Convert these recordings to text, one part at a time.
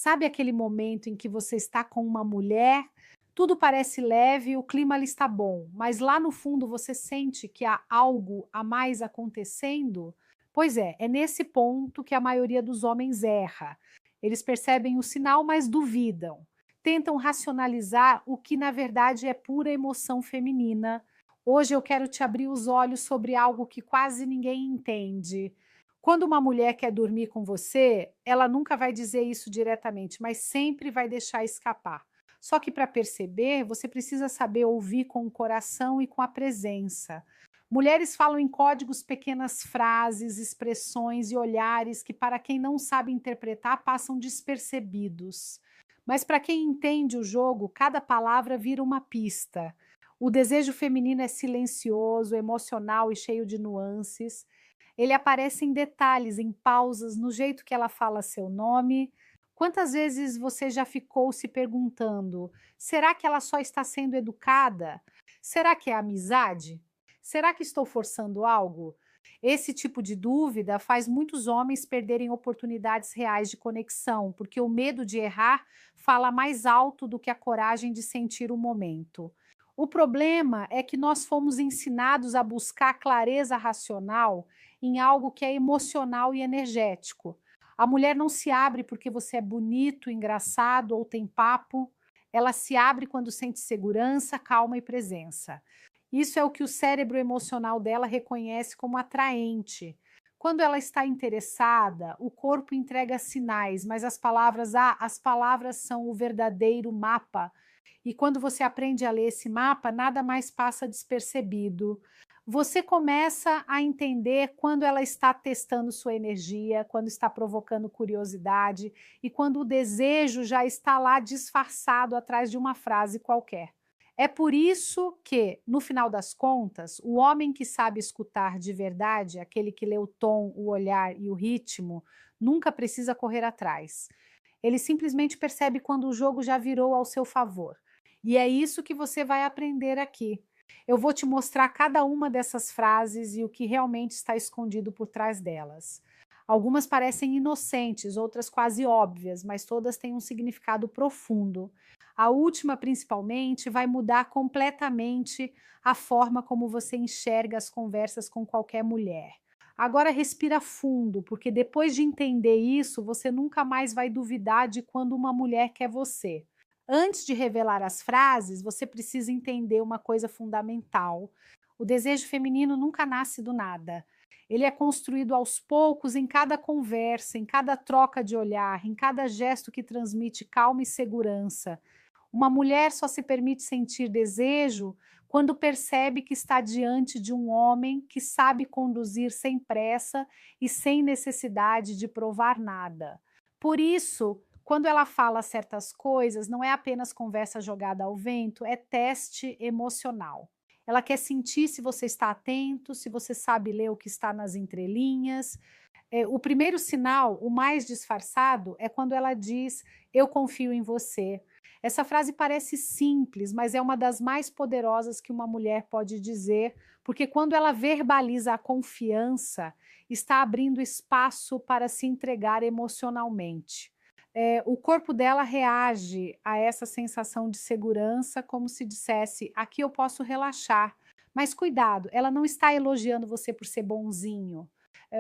Sabe aquele momento em que você está com uma mulher, tudo parece leve, o clima ali está bom, mas lá no fundo você sente que há algo a mais acontecendo? Pois é nesse ponto que a maioria dos homens erra. Eles percebem o sinal, mas duvidam. Tentam racionalizar o que na verdade é pura emoção feminina. Hoje eu quero te abrir os olhos sobre algo que quase ninguém entende. Quando uma mulher quer dormir com você, ela nunca vai dizer isso diretamente, mas sempre vai deixar escapar. Só que para perceber, você precisa saber ouvir com o coração e com a presença. Mulheres falam em códigos pequenas frases, expressões e olhares que, para quem não sabe interpretar, passam despercebidos. Mas para quem entende o jogo, cada palavra vira uma pista. O desejo feminino é silencioso, emocional e cheio de nuances. Ele aparece em detalhes, em pausas, no jeito que ela fala seu nome. Quantas vezes você já ficou se perguntando: será que ela só está sendo educada? Será que é amizade? Será que estou forçando algo? Esse tipo de dúvida faz muitos homens perderem oportunidades reais de conexão, porque o medo de errar fala mais alto do que a coragem de sentir o momento. O problema é que nós fomos ensinados a buscar clareza racional em algo que é emocional e energético. A mulher não se abre porque você é bonito, engraçado ou tem papo. Ela se abre quando sente segurança, calma e presença. Isso é o que o cérebro emocional dela reconhece como atraente. Quando ela está interessada, o corpo entrega sinais, mas as palavras são o verdadeiro mapa. E quando você aprende a ler esse mapa, nada mais passa despercebido. Você começa a entender quando ela está testando sua energia, quando está provocando curiosidade e quando o desejo já está lá disfarçado atrás de uma frase qualquer. É por isso que, no final das contas, o homem que sabe escutar de verdade, aquele que lê o tom, o olhar e o ritmo, nunca precisa correr atrás. Ele simplesmente percebe quando o jogo já virou ao seu favor. E é isso que você vai aprender aqui. Eu vou te mostrar cada uma dessas frases e o que realmente está escondido por trás delas. Algumas parecem inocentes, outras quase óbvias, mas todas têm um significado profundo. A última, principalmente, vai mudar completamente a forma como você enxerga as conversas com qualquer mulher. Agora respira fundo, porque depois de entender isso, você nunca mais vai duvidar de quando uma mulher quer você. Antes de revelar as frases, você precisa entender uma coisa fundamental. O desejo feminino nunca nasce do nada. Ele é construído aos poucos em cada conversa, em cada troca de olhar, em cada gesto que transmite calma e segurança. Uma mulher só se permite sentir desejo quando percebe que está diante de um homem que sabe conduzir sem pressa e sem necessidade de provar nada. Por isso, quando ela fala certas coisas, não é apenas conversa jogada ao vento, é teste emocional. Ela quer sentir se você está atento, se você sabe ler o que está nas entrelinhas. O primeiro sinal, o mais disfarçado, é quando ela diz: eu confio em você. Essa frase parece simples, mas é uma das mais poderosas que uma mulher pode dizer, porque quando ela verbaliza a confiança, está abrindo espaço para se entregar emocionalmente. O corpo dela reage a essa sensação de segurança como se dissesse: aqui eu posso relaxar. Mas cuidado, ela não está elogiando você por ser bonzinho.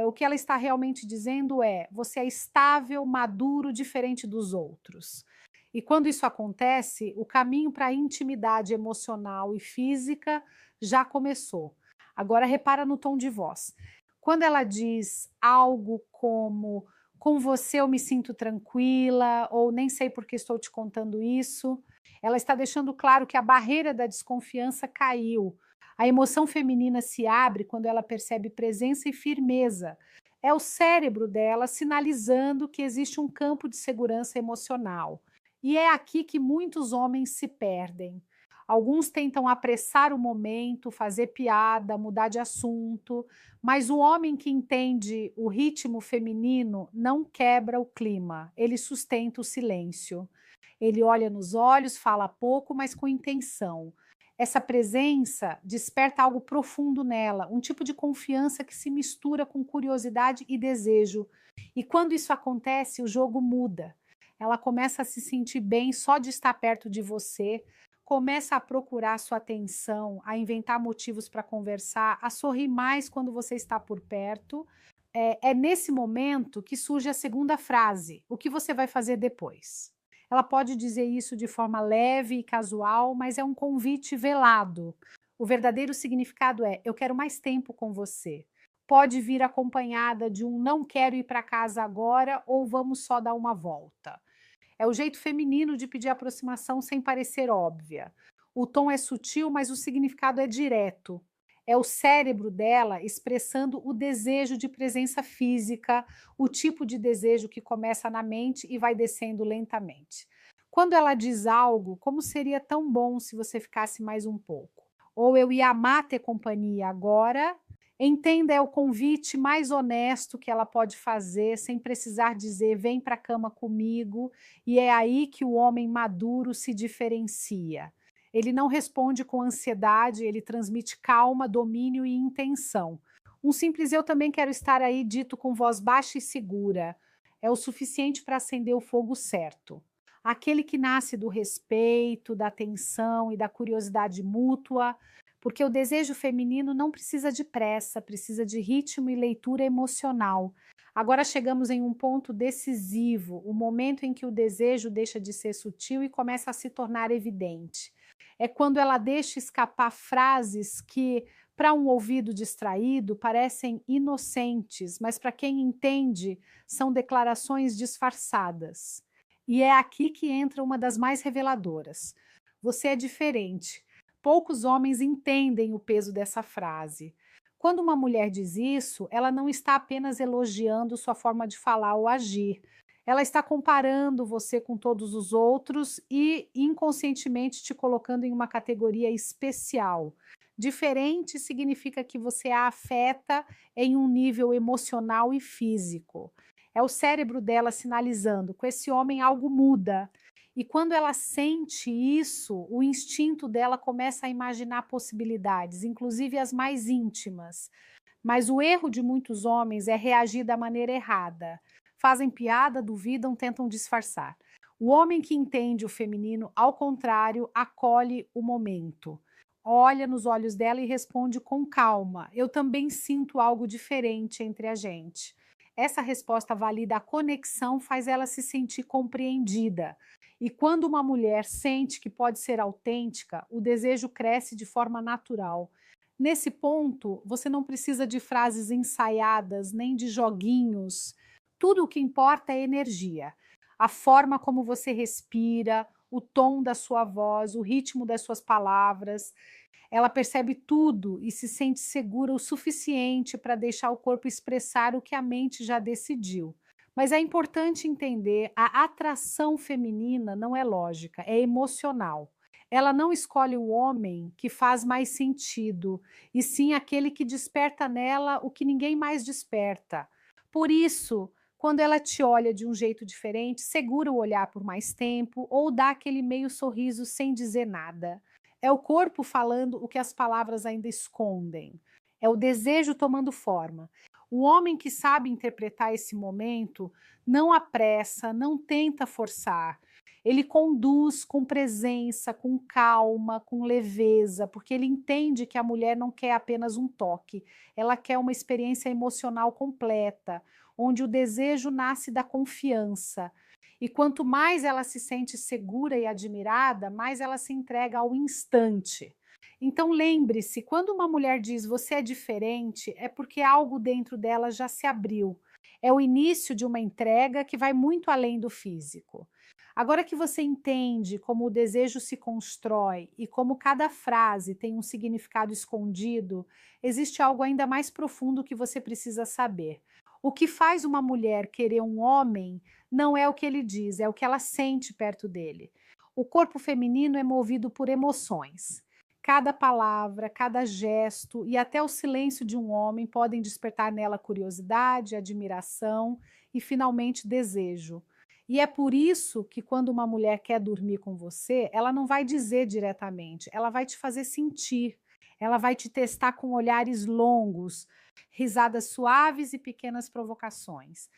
O que ela está realmente dizendo é: você é estável, maduro, diferente dos outros. E quando isso acontece, o caminho para a intimidade emocional e física já começou. Agora repara no tom de voz. Quando ela diz algo como: com você eu me sinto tranquila, ou nem sei por que estou te contando isso, ela está deixando claro que a barreira da desconfiança caiu. A emoção feminina se abre quando ela percebe presença e firmeza. É o cérebro dela sinalizando que existe um campo de segurança emocional. E é aqui que muitos homens se perdem. Alguns tentam apressar o momento, fazer piada, mudar de assunto, mas o homem que entende o ritmo feminino não quebra o clima, ele sustenta o silêncio. Ele olha nos olhos, fala pouco, mas com intenção. Essa presença desperta algo profundo nela, um tipo de confiança que se mistura com curiosidade e desejo. E quando isso acontece, o jogo muda. ela começa a se sentir bem só de estar perto de você, começa a procurar sua atenção, a inventar motivos para conversar, a sorrir mais quando você está por perto. É nesse momento que surge a segunda frase: o que você vai fazer depois? Ela pode dizer isso de forma leve e casual, mas é um convite velado. O verdadeiro significado é: eu quero mais tempo com você. Pode vir acompanhada de um não quero ir para casa agora ou vamos só dar uma volta. É o jeito feminino de pedir aproximação sem parecer óbvia. O tom é sutil, mas o significado é direto. É o cérebro dela expressando o desejo de presença física, o tipo de desejo que começa na mente e vai descendo lentamente. Quando ela diz algo, como seria tão bom se você ficasse mais um pouco? Ou eu ia amar ter companhia agora. Entenda, é o convite mais honesto que ela pode fazer, sem precisar dizer vem para a cama comigo, e é aí que o homem maduro se diferencia. Ele não responde com ansiedade, ele transmite calma, domínio e intenção. Um simples eu também quero estar aí, dito com voz baixa e segura, é o suficiente para acender o fogo certo. Aquele que nasce do respeito, da atenção e da curiosidade mútua, porque o desejo feminino não precisa de pressa, precisa de ritmo e leitura emocional. Agora chegamos em um ponto decisivo, o momento em que o desejo deixa de ser sutil e começa a se tornar evidente. É quando ela deixa escapar frases que, para um ouvido distraído, parecem inocentes, mas para quem entende, são declarações disfarçadas. E é aqui que entra uma das mais reveladoras. Você é diferente. Poucos homens entendem o peso dessa frase. Quando uma mulher diz isso, ela não está apenas elogiando sua forma de falar ou agir. Ela está comparando você com todos os outros e inconscientemente te colocando em uma categoria especial. Diferente significa que você a afeta em um nível emocional e físico. É o cérebro dela sinalizando: com esse homem algo muda. E quando ela sente isso, o instinto dela começa a imaginar possibilidades, inclusive as mais íntimas. Mas o erro de muitos homens é reagir da maneira errada. Fazem piada, duvidam, tentam disfarçar. O homem que entende o feminino, ao contrário, acolhe o momento. Olha nos olhos dela e responde com calma: eu também sinto algo diferente entre a gente. Essa resposta valida a conexão, faz ela se sentir compreendida. E quando uma mulher sente que pode ser autêntica, o desejo cresce de forma natural. Nesse ponto, você não precisa de frases ensaiadas, nem de joguinhos. Tudo o que importa é energia. A forma como você respira, o tom da sua voz, o ritmo das suas palavras. Ela percebe tudo e se sente segura o suficiente para deixar o corpo expressar o que a mente já decidiu. Mas é importante entender, a atração feminina não é lógica, é emocional. Ela não escolhe o homem que faz mais sentido, e sim aquele que desperta nela o que ninguém mais desperta. Por isso, quando ela te olha de um jeito diferente, segura o olhar por mais tempo ou dá aquele meio sorriso sem dizer nada. É o corpo falando o que as palavras ainda escondem. É o desejo tomando forma. O homem que sabe interpretar esse momento não apressa, não tenta forçar. Ele conduz com presença, com calma, com leveza, porque ele entende que a mulher não quer apenas um toque, ela quer uma experiência emocional completa, onde o desejo nasce da confiança. E quanto mais ela se sente segura e admirada, mais ela se entrega ao instante. Então lembre-se, quando uma mulher diz você é diferente, é porque algo dentro dela já se abriu. É o início de uma entrega que vai muito além do físico. Agora que você entende como o desejo se constrói e como cada frase tem um significado escondido, existe algo ainda mais profundo que você precisa saber. O que faz uma mulher querer um homem não é o que ele diz, é o que ela sente perto dele. O corpo feminino é movido por emoções. Cada palavra, cada gesto e até o silêncio de um homem podem despertar nela curiosidade, admiração e, finalmente, desejo. E é por isso que, quando uma mulher quer dormir com você, ela não vai dizer diretamente, ela vai te fazer sentir, ela vai te testar com olhares longos, risadas suaves e pequenas provocações.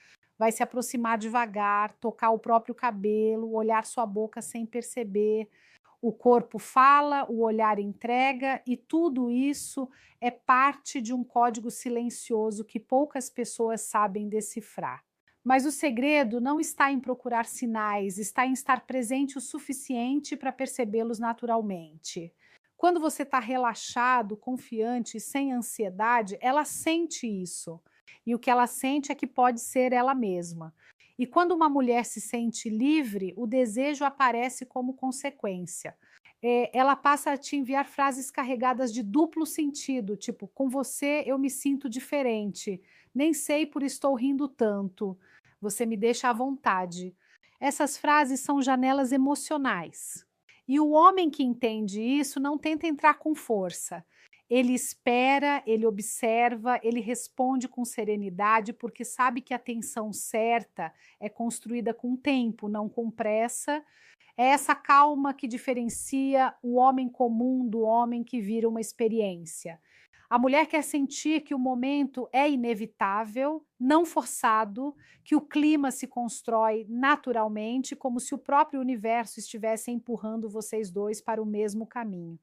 vai se aproximar devagar, tocar o próprio cabelo, olhar sua boca sem perceber. O corpo fala, o olhar entrega, e tudo isso é parte de um código silencioso que poucas pessoas sabem decifrar. Mas o segredo não está em procurar sinais, está em estar presente o suficiente para percebê-los naturalmente. Quando você está relaxado, confiante e sem ansiedade, ela sente isso. E o que ela sente é que pode ser ela mesma. E quando uma mulher se sente livre, o desejo aparece como consequência. Ela passa a te enviar frases carregadas de duplo sentido, tipo, com você eu me sinto diferente, nem sei por estou rindo tanto, você me deixa à vontade. Essas frases são janelas emocionais. E o homem que entende isso não tenta entrar com força. Ele espera, ele observa, ele responde com serenidade, porque sabe que a atenção certa é construída com tempo, não com pressa. É essa calma que diferencia o homem comum do homem que vira uma experiência. A mulher quer sentir que o momento é inevitável, não forçado, que o clima se constrói naturalmente, como se o próprio universo estivesse empurrando vocês dois para o mesmo caminho.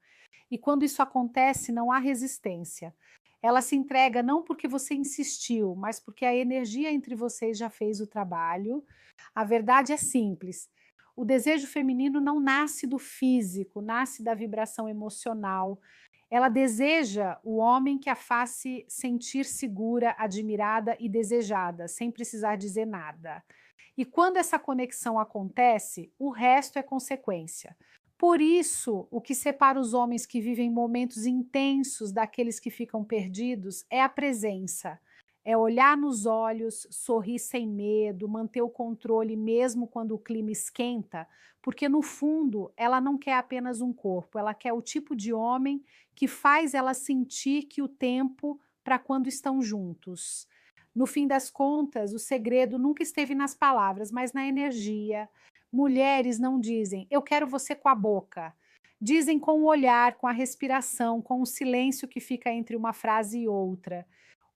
E quando isso acontece, não há resistência. Ela se entrega não porque você insistiu, mas porque a energia entre vocês já fez o trabalho. A verdade é simples. O desejo feminino não nasce do físico, nasce da vibração emocional. Ela deseja o homem que a faça sentir segura, admirada e desejada, sem precisar dizer nada. E quando essa conexão acontece, o resto é consequência. Por isso, o que separa os homens que vivem momentos intensos daqueles que ficam perdidos é a presença. É olhar nos olhos, sorrir sem medo, manter o controle mesmo quando o clima esquenta, porque no fundo ela não quer apenas um corpo, ela quer o tipo de homem que faz ela sentir que o tempo para quando estão juntos. No fim das contas, o segredo nunca esteve nas palavras, mas na energia. Mulheres não dizem, eu quero você com a boca. Dizem com o olhar, com a respiração, com o silêncio que fica entre uma frase e outra.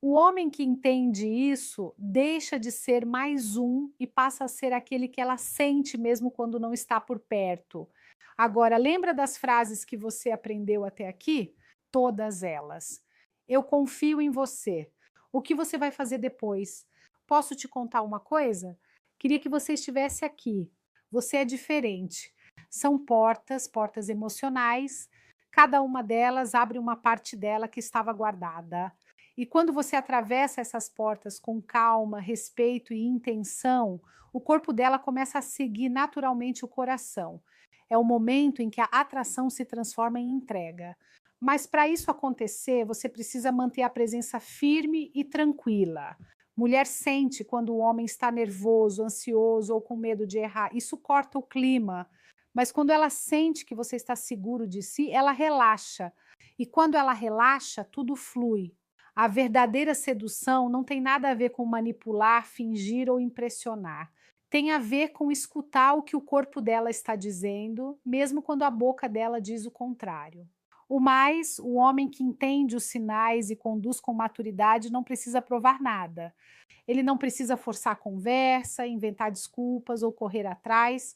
O homem que entende isso deixa de ser mais um e passa a ser aquele que ela sente mesmo quando não está por perto. Agora, lembra das frases que você aprendeu até aqui? Todas elas. Eu confio em você. O que você vai fazer depois? Posso te contar uma coisa? Queria que você estivesse aqui. Você é diferente. São portas, portas emocionais. Cada uma delas abre uma parte dela que estava guardada. E quando você atravessa essas portas com calma, respeito e intenção, o corpo dela começa a seguir naturalmente o coração. É o momento em que a atração se transforma em entrega. Mas para isso acontecer, você precisa manter a presença firme e tranquila. Mulher sente quando o homem está nervoso, ansioso ou com medo de errar. Isso corta o clima. Mas quando ela sente que você está seguro de si, ela relaxa. E quando ela relaxa, tudo flui. A verdadeira sedução não tem nada a ver com manipular, fingir ou impressionar. Tem a ver com escutar o que o corpo dela está dizendo, mesmo quando a boca dela diz o contrário. O mais, o homem que entende os sinais e conduz com maturidade não precisa provar nada. Ele não precisa forçar a conversa, inventar desculpas ou correr atrás.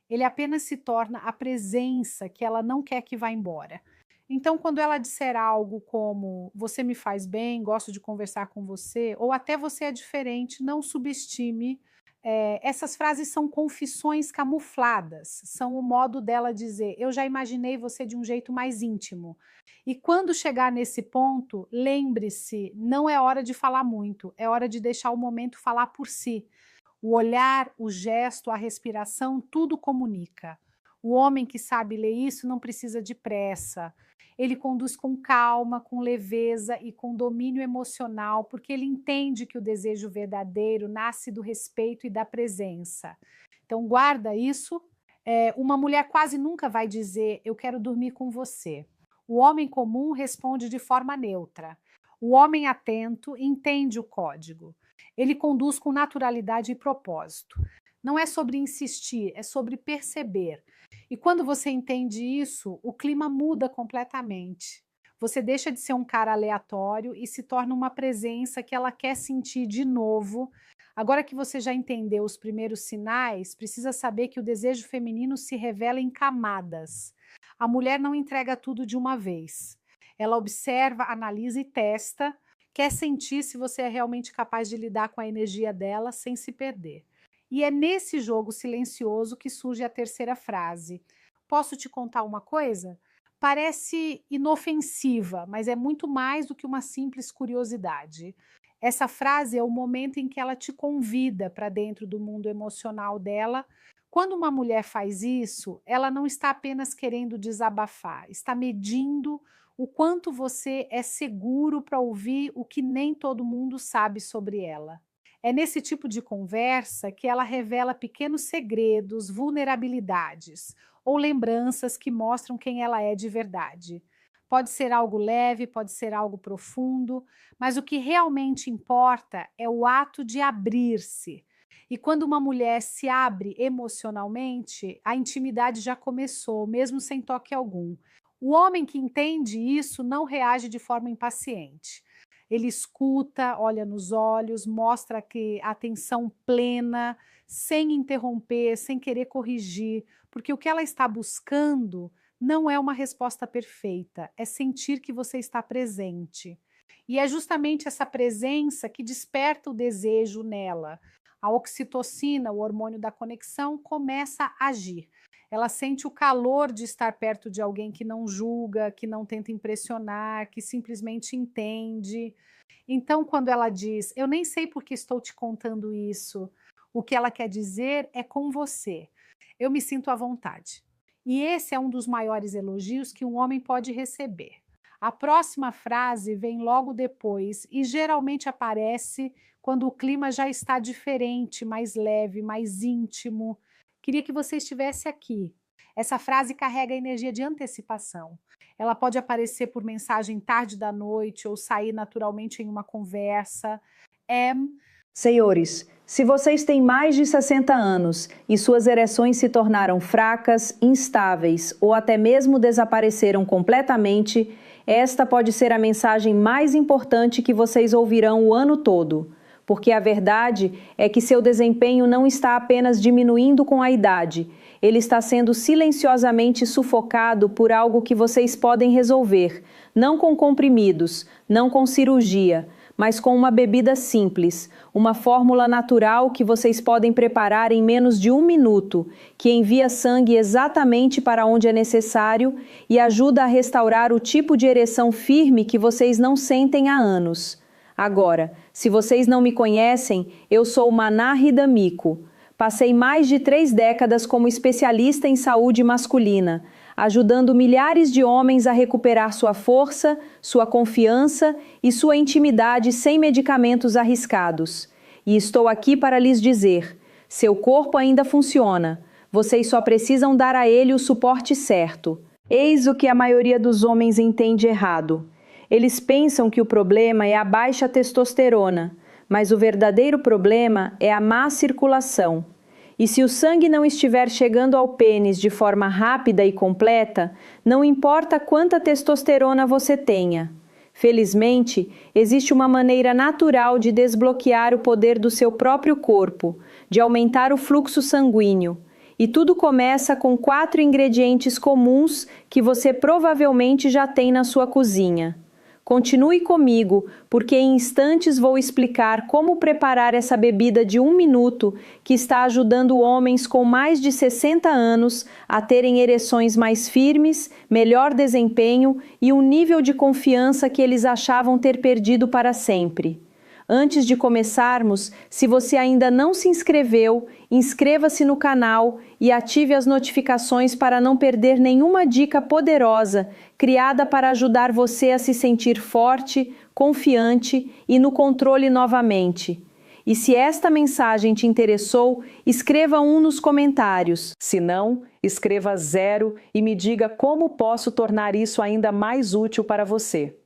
Ele apenas se torna a presença que ela não quer que vá embora. Então, quando ela disser algo como você me faz bem, gosto de conversar com você, ou até você é diferente, não subestime. Essas frases são confissões camufladas, são o modo dela dizer, eu já imaginei você de um jeito mais íntimo. E quando chegar nesse ponto, lembre-se, não é hora de falar muito, é hora de deixar o momento falar por si. O olhar, o gesto, a respiração, tudo comunica. O homem que sabe ler isso não precisa de pressa. Ele conduz com calma, com leveza e com domínio emocional, porque ele entende que o desejo verdadeiro nasce do respeito e da presença. Então guarda isso. Uma mulher quase nunca vai dizer, eu quero dormir com você. O homem comum responde de forma neutra. O homem atento entende o código. Ele conduz com naturalidade e propósito. Não é sobre insistir, é sobre perceber. E quando você entende isso, o clima muda completamente. Você deixa de ser um cara aleatório e se torna uma presença que ela quer sentir de novo. Agora que você já entendeu os primeiros sinais, precisa saber que o desejo feminino se revela em camadas. A mulher não entrega tudo de uma vez. Ela observa, analisa e testa, quer sentir se você é realmente capaz de lidar com a energia dela sem se perder. E é nesse jogo silencioso que surge a terceira frase. Posso te contar uma coisa? Parece inofensiva, mas é muito mais do que uma simples curiosidade. Essa frase é o momento em que ela te convida para dentro do mundo emocional dela. Quando uma mulher faz isso, ela não está apenas querendo desabafar, está medindo o quanto você é seguro para ouvir o que nem todo mundo sabe sobre ela. É nesse tipo de conversa que ela revela pequenos segredos, vulnerabilidades ou lembranças que mostram quem ela é de verdade. Pode ser algo leve, pode ser algo profundo, mas o que realmente importa é o ato de abrir-se. E quando uma mulher se abre emocionalmente, a intimidade já começou, mesmo sem toque algum. O homem que entende isso não reage de forma impaciente. Ele escuta, olha nos olhos, mostra que atenção plena, sem interromper, sem querer corrigir, porque o que ela está buscando não é uma resposta perfeita, é sentir que você está presente. E é justamente essa presença que desperta o desejo nela. A oxitocina, o hormônio da conexão, começa a agir. Ela sente o calor de estar perto de alguém que não julga, que não tenta impressionar, que simplesmente entende. Então, quando ela diz, eu nem sei por que estou te contando isso, o que ela quer dizer é com você. Eu me sinto à vontade. E esse é um dos maiores elogios que um homem pode receber. A próxima frase vem logo depois e geralmente aparece quando o clima já está diferente, mais leve, mais íntimo. Queria que você estivesse aqui. Essa frase carrega a energia de antecipação. Ela pode aparecer por mensagem tarde da noite ou sair naturalmente em uma conversa. Senhores, se vocês têm mais de 60 anos e suas ereções se tornaram fracas, instáveis ou até mesmo desapareceram completamente, esta pode ser a mensagem mais importante que vocês ouvirão o ano todo. Porque a verdade é que seu desempenho não está apenas diminuindo com a idade, ele está sendo silenciosamente sufocado por algo que vocês podem resolver, não com comprimidos, não com cirurgia, mas com uma bebida simples, uma fórmula natural que vocês podem preparar em menos de 1 minuto, que envia sangue exatamente para onde é necessário e ajuda a restaurar o tipo de ereção firme que vocês não sentem há anos. Agora, se vocês não me conhecem, eu sou Maná Hidamiko. Passei mais de 3 décadas como especialista em saúde masculina, ajudando milhares de homens a recuperar sua força, sua confiança e sua intimidade sem medicamentos arriscados. E estou aqui para lhes dizer, seu corpo ainda funciona, vocês só precisam dar a ele o suporte certo. Eis o que a maioria dos homens entende errado. Eles pensam que o problema é a baixa testosterona, mas o verdadeiro problema é a má circulação. E se o sangue não estiver chegando ao pênis de forma rápida e completa, não importa quanta testosterona você tenha. Felizmente, existe uma maneira natural de desbloquear o poder do seu próprio corpo, de aumentar o fluxo sanguíneo. E tudo começa com 4 ingredientes comuns que você provavelmente já tem na sua cozinha. Continue comigo, porque em instantes vou explicar como preparar essa bebida de 1 minuto que está ajudando homens com mais de 60 anos a terem ereções mais firmes, melhor desempenho e um nível de confiança que eles achavam ter perdido para sempre. Antes de começarmos, se você ainda não se inscreveu, inscreva-se no canal e ative as notificações para não perder nenhuma dica poderosa criada para ajudar você a se sentir forte, confiante e no controle novamente. E se esta mensagem te interessou, escreva 1 nos comentários. Se não, escreva 0 e me diga como posso tornar isso ainda mais útil para você.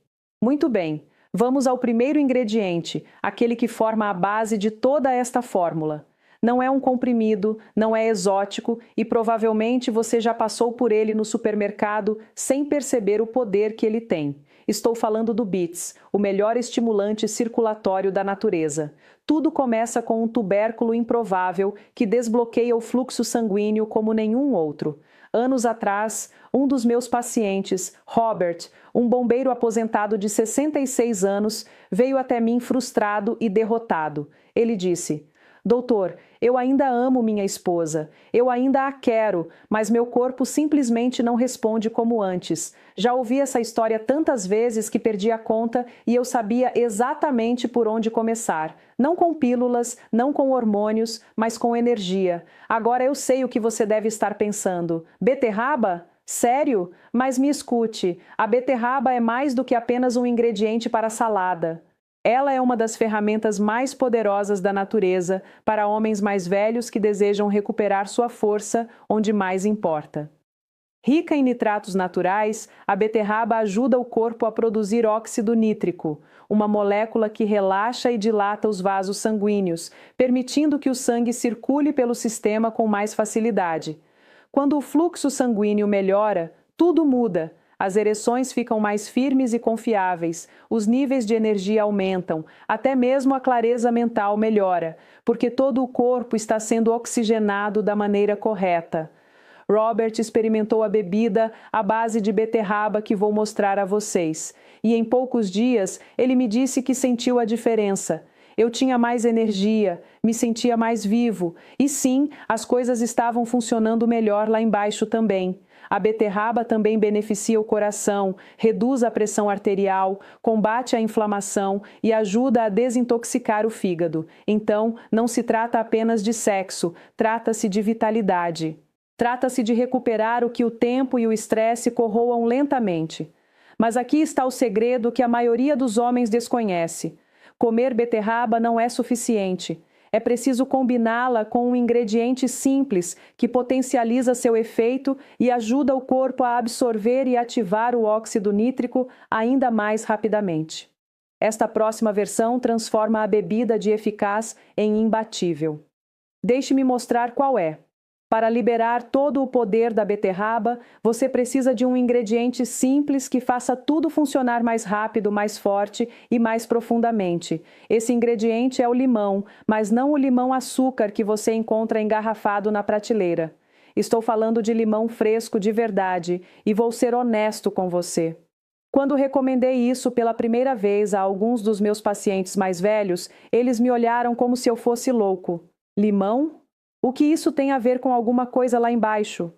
Muito bem. Vamos ao primeiro ingrediente, aquele que forma a base de toda esta fórmula. Não é um comprimido, não é exótico e provavelmente você já passou por ele no supermercado sem perceber o poder que ele tem. Estou falando do BITS, o melhor estimulante circulatório da natureza. Tudo começa com um tubérculo improvável que desbloqueia o fluxo sanguíneo como nenhum outro. Anos atrás, um dos meus pacientes, Robert, um bombeiro aposentado de 66 anos, veio até mim frustrado e derrotado. Ele disse: Doutor, eu ainda amo minha esposa, eu ainda a quero, mas meu corpo simplesmente não responde como antes. Já ouvi essa história tantas vezes que perdi a conta e eu sabia exatamente por onde começar. Não com pílulas, não com hormônios, mas com energia. Agora eu sei o que você deve estar pensando. Beterraba? Sério? Mas me escute, a beterraba é mais do que apenas um ingrediente para salada. Ela é uma das ferramentas mais poderosas da natureza para homens mais velhos que desejam recuperar sua força onde mais importa. Rica em nitratos naturais, a beterraba ajuda o corpo a produzir óxido nítrico, uma molécula que relaxa e dilata os vasos sanguíneos, permitindo que o sangue circule pelo sistema com mais facilidade. Quando o fluxo sanguíneo melhora, tudo muda. As ereções ficam mais firmes e confiáveis, os níveis de energia aumentam, até mesmo a clareza mental melhora, porque todo o corpo está sendo oxigenado da maneira correta. Robert experimentou a bebida à base de beterraba que vou mostrar a vocês, e em poucos dias ele me disse que sentiu a diferença. Eu tinha mais energia, me sentia mais vivo, e sim, as coisas estavam funcionando melhor lá embaixo também. A beterraba também beneficia o coração, reduz a pressão arterial, combate a inflamação e ajuda a desintoxicar o fígado. Então, não se trata apenas de sexo, trata-se de vitalidade. Trata-se de recuperar o que o tempo e o estresse corroam lentamente. Mas aqui está o segredo que a maioria dos homens desconhece. Comer beterraba não é suficiente. É preciso combiná-la com um ingrediente simples que potencializa seu efeito e ajuda o corpo a absorver e ativar o óxido nítrico ainda mais rapidamente. Esta próxima versão transforma a bebida de eficaz em imbatível. Deixe-me mostrar qual é. Para liberar todo o poder da beterraba, você precisa de um ingrediente simples que faça tudo funcionar mais rápido, mais forte e mais profundamente. Esse ingrediente é o limão, mas não o limão-açúcar que você encontra engarrafado na prateleira. Estou falando de limão fresco de verdade e vou ser honesto com você. Quando recomendei isso pela primeira vez a alguns dos meus pacientes mais velhos, eles me olharam como se eu fosse louco. Limão? O que isso tem a ver com alguma coisa lá embaixo?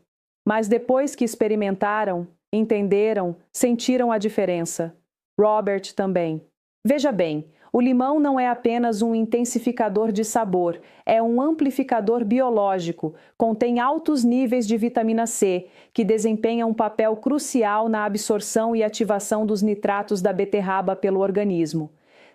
Mas depois que experimentaram, entenderam, sentiram a diferença. Robert também. Veja bem, o limão não é apenas um intensificador de sabor, é um amplificador biológico, contém altos níveis de vitamina C, que desempenha um papel crucial na absorção e ativação dos nitratos da beterraba pelo organismo.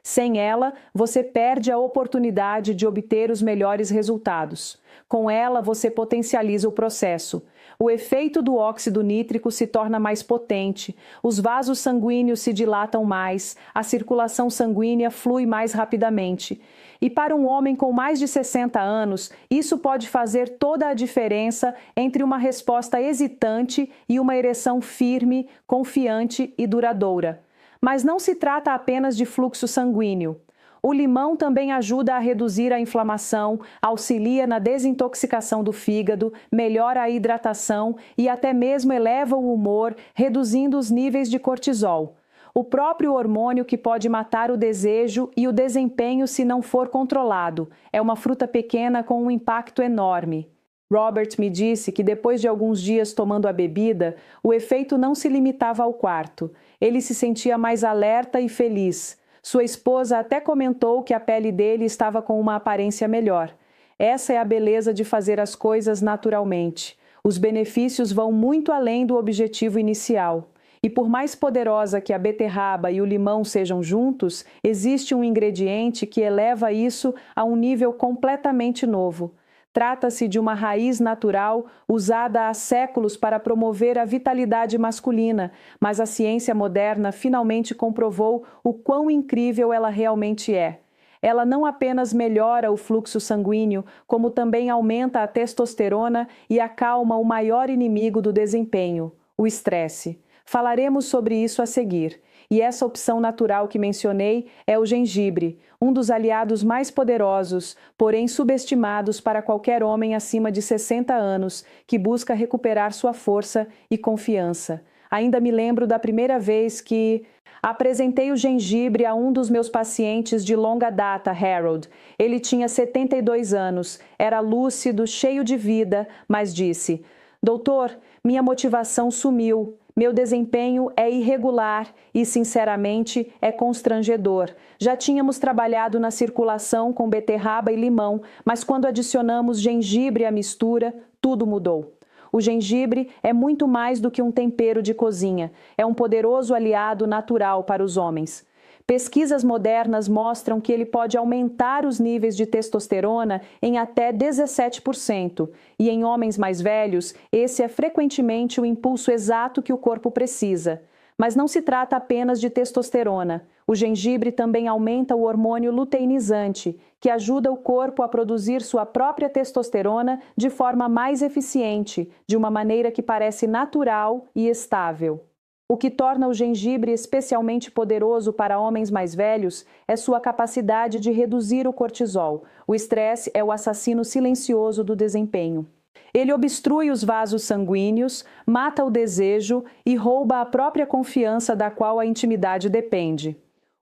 Sem ela, você perde a oportunidade de obter os melhores resultados. Com ela, você potencializa o processo. O efeito do óxido nítrico se torna mais potente, os vasos sanguíneos se dilatam mais, a circulação sanguínea flui mais rapidamente. E para um homem com mais de 60 anos, isso pode fazer toda a diferença entre uma resposta hesitante e uma ereção firme, confiante e duradoura. Mas não se trata apenas de fluxo sanguíneo. O limão também ajuda a reduzir a inflamação, auxilia na desintoxicação do fígado, melhora a hidratação e até mesmo eleva o humor, reduzindo os níveis de cortisol. O próprio hormônio que pode matar o desejo e o desempenho se não for controlado. É uma fruta pequena com um impacto enorme. Robert me disse que depois de alguns dias tomando a bebida, o efeito não se limitava ao quarto. Ele se sentia mais alerta e feliz. Sua esposa até comentou que a pele dele estava com uma aparência melhor. Essa é a beleza de fazer as coisas naturalmente. Os benefícios vão muito além do objetivo inicial. E por mais poderosa que a beterraba e o limão sejam juntos, existe um ingrediente que eleva isso a um nível completamente novo. Trata-se de uma raiz natural usada há séculos para promover a vitalidade masculina, mas a ciência moderna finalmente comprovou o quão incrível ela realmente é. Ela não apenas melhora o fluxo sanguíneo, como também aumenta a testosterona e acalma o maior inimigo do desempenho, o estresse. Falaremos sobre isso a seguir. E essa opção natural que mencionei é o gengibre, um dos aliados mais poderosos, porém subestimados para qualquer homem acima de 60 anos que busca recuperar sua força e confiança. Ainda me lembro da primeira vez que apresentei o gengibre a um dos meus pacientes de longa data, Harold. Ele tinha 72 anos, era lúcido, cheio de vida, mas disse: "Doutor, minha motivação sumiu. Meu desempenho é irregular e, sinceramente, é constrangedor. Já tínhamos trabalhado na circulação com beterraba e limão, mas quando adicionamos gengibre à mistura, tudo mudou." O gengibre é muito mais do que um tempero de cozinha. É um poderoso aliado natural para os homens. Pesquisas modernas mostram que ele pode aumentar os níveis de testosterona em até 17%, e em homens mais velhos, esse é frequentemente o impulso exato que o corpo precisa. Mas não se trata apenas de testosterona. O gengibre também aumenta o hormônio luteinizante, que ajuda o corpo a produzir sua própria testosterona de forma mais eficiente, de uma maneira que parece natural e estável. O que torna o gengibre especialmente poderoso para homens mais velhos é sua capacidade de reduzir o cortisol. O estresse é o assassino silencioso do desempenho. Ele obstrui os vasos sanguíneos, mata o desejo e rouba a própria confiança da qual a intimidade depende.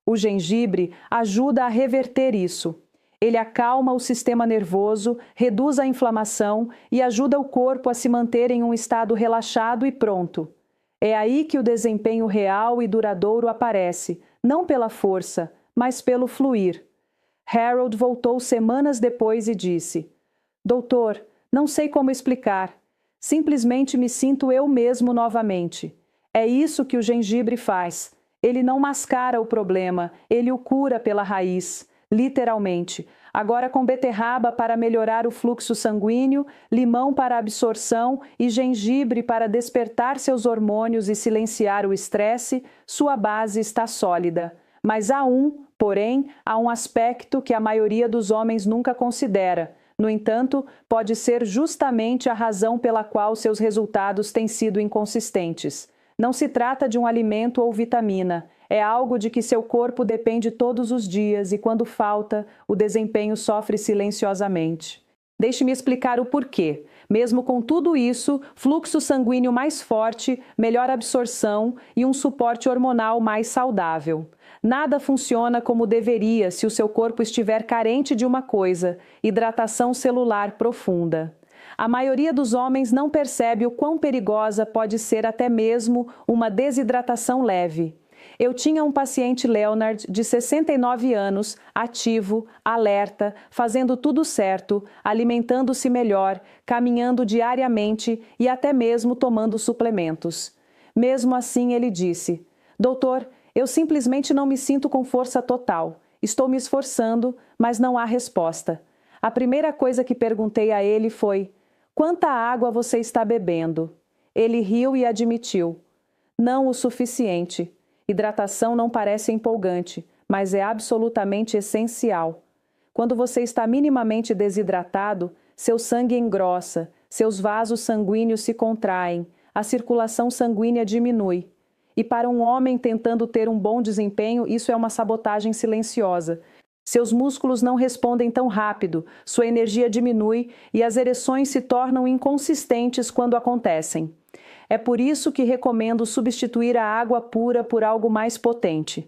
O gengibre ajuda a reverter isso. Ele acalma o sistema nervoso, reduz a inflamação e ajuda o corpo a se manter em um estado relaxado e pronto. É aí que o desempenho real e duradouro aparece, não pela força, mas pelo fluir. Harold voltou semanas depois e disse: "Doutor, não sei como explicar. Simplesmente me sinto eu mesmo novamente. É isso que o gengibre faz. Ele não mascara o problema, ele o cura pela raiz, literalmente. Agora com beterraba para melhorar o fluxo sanguíneo, limão para absorção e gengibre para despertar seus hormônios e silenciar o estresse, sua base está sólida. Mas porém, há um aspecto que a maioria dos homens nunca considera. No entanto, pode ser justamente a razão pela qual seus resultados têm sido inconsistentes. Não se trata de um alimento ou vitamina. É algo de que seu corpo depende todos os dias e, quando falta, o desempenho sofre silenciosamente. Deixe-me explicar o porquê. Mesmo com tudo isso, fluxo sanguíneo mais forte, melhor absorção e um suporte hormonal mais saudável. Nada funciona como deveria se o seu corpo estiver carente de uma coisa: hidratação celular profunda. A maioria dos homens não percebe o quão perigosa pode ser até mesmo uma desidratação leve. Eu tinha um paciente Leonard de 69 anos, ativo, alerta, fazendo tudo certo, alimentando-se melhor, caminhando diariamente e até mesmo tomando suplementos. Mesmo assim, ele disse: "Doutor, eu simplesmente não me sinto com força total. Estou me esforçando, mas não há resposta." A primeira coisa que perguntei a ele foi: "Quanta água você está bebendo?" Ele riu e admitiu: "Não o suficiente. Hidratação não parece empolgante, mas é absolutamente essencial. Quando você está minimamente desidratado, seu sangue engrossa, seus vasos sanguíneos se contraem, a circulação sanguínea diminui. E para um homem tentando ter um bom desempenho, isso é uma sabotagem silenciosa. Seus músculos não respondem tão rápido, sua energia diminui e as ereções se tornam inconsistentes quando acontecem. É por isso que recomendo substituir a água pura por algo mais potente.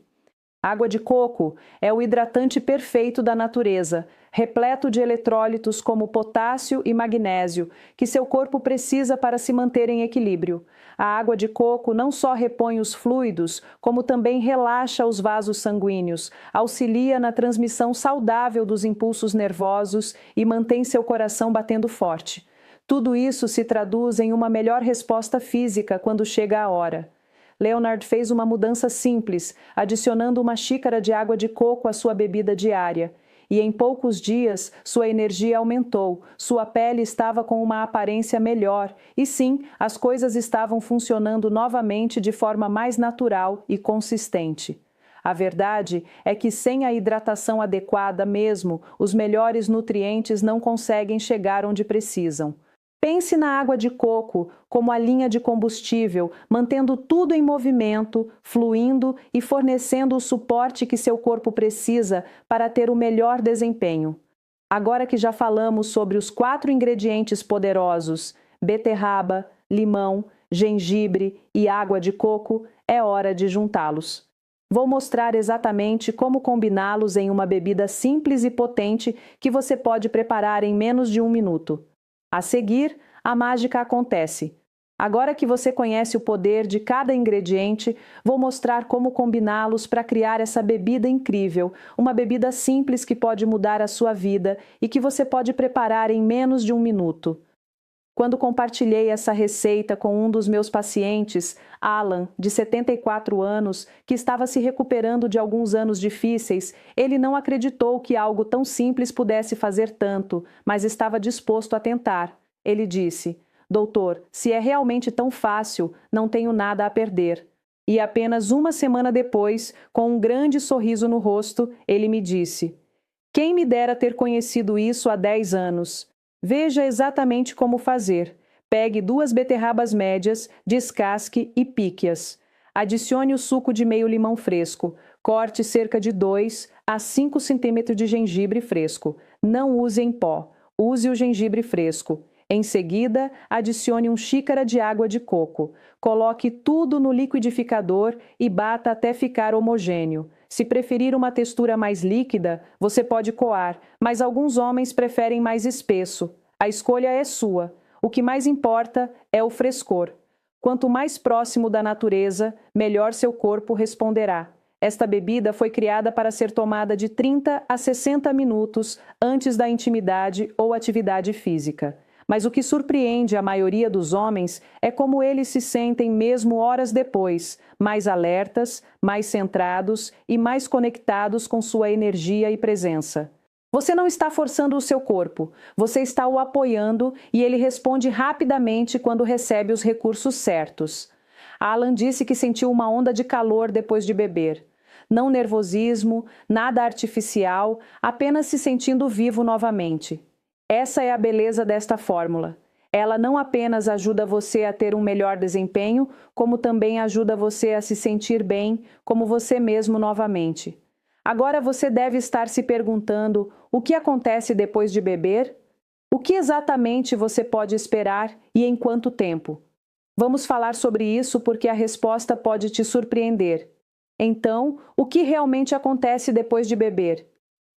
Água de coco é o hidratante perfeito da natureza, repleto de eletrólitos como potássio e magnésio, que seu corpo precisa para se manter em equilíbrio. A água de coco não só repõe os fluidos, como também relaxa os vasos sanguíneos, auxilia na transmissão saudável dos impulsos nervosos e mantém seu coração batendo forte. Tudo isso se traduz em uma melhor resposta física quando chega a hora. Leonard fez uma mudança simples, adicionando uma xícara de água de coco à sua bebida diária. E em poucos dias, sua energia aumentou, sua pele estava com uma aparência melhor e sim, as coisas estavam funcionando novamente de forma mais natural e consistente. A verdade é que sem a hidratação adequada mesmo, os melhores nutrientes não conseguem chegar onde precisam. Pense na água de coco como a linha de combustível, mantendo tudo em movimento, fluindo e fornecendo o suporte que seu corpo precisa para ter o melhor desempenho. Agora que já falamos sobre os 4 ingredientes poderosos, beterraba, limão, gengibre e água de coco, é hora de juntá-los. Vou mostrar exatamente como combiná-los em uma bebida simples e potente que você pode preparar em menos de 1 minuto. A seguir, a mágica acontece. Agora que você conhece o poder de cada ingrediente, vou mostrar como combiná-los para criar essa bebida incrível, uma bebida simples que pode mudar a sua vida e que você pode preparar em menos de 1 minuto. Quando compartilhei essa receita com um dos meus pacientes, Alan, de 74 anos, que estava se recuperando de alguns anos difíceis, ele não acreditou que algo tão simples pudesse fazer tanto, mas estava disposto a tentar. Ele disse: "Doutor, se é realmente tão fácil, não tenho nada a perder." E apenas 1 semana depois, com um grande sorriso no rosto, ele me disse: "Quem me dera ter conhecido isso há 10 anos." Veja exatamente como fazer. Pegue 2 beterrabas médias, descasque e pique-as. Adicione o suco de meio limão fresco. Corte cerca de 2 a 5 centímetros de gengibre fresco. Não use em pó. Use o gengibre fresco. Em seguida, adicione 1 xícara de água de coco. Coloque tudo no liquidificador e bata até ficar homogêneo. Se preferir uma textura mais líquida, você pode coar, mas alguns homens preferem mais espesso. A escolha é sua. O que mais importa é o frescor. Quanto mais próximo da natureza, melhor seu corpo responderá. Esta bebida foi criada para ser tomada de 30 a 60 minutos antes da intimidade ou atividade física. Mas o que surpreende a maioria dos homens é como eles se sentem mesmo horas depois, mais alertas, mais centrados e mais conectados com sua energia e presença. Você não está forçando o seu corpo, você está o apoiando e ele responde rapidamente quando recebe os recursos certos. Alan disse que sentiu uma onda de calor depois de beber. Não nervosismo, nada artificial, apenas se sentindo vivo novamente. Essa é a beleza desta fórmula. Ela não apenas ajuda você a ter um melhor desempenho, como também ajuda você a se sentir bem como você mesmo novamente. Agora você deve estar se perguntando o que acontece depois de beber? O que exatamente você pode esperar e em quanto tempo? Vamos falar sobre isso porque a resposta pode te surpreender. Então, o que realmente acontece depois de beber?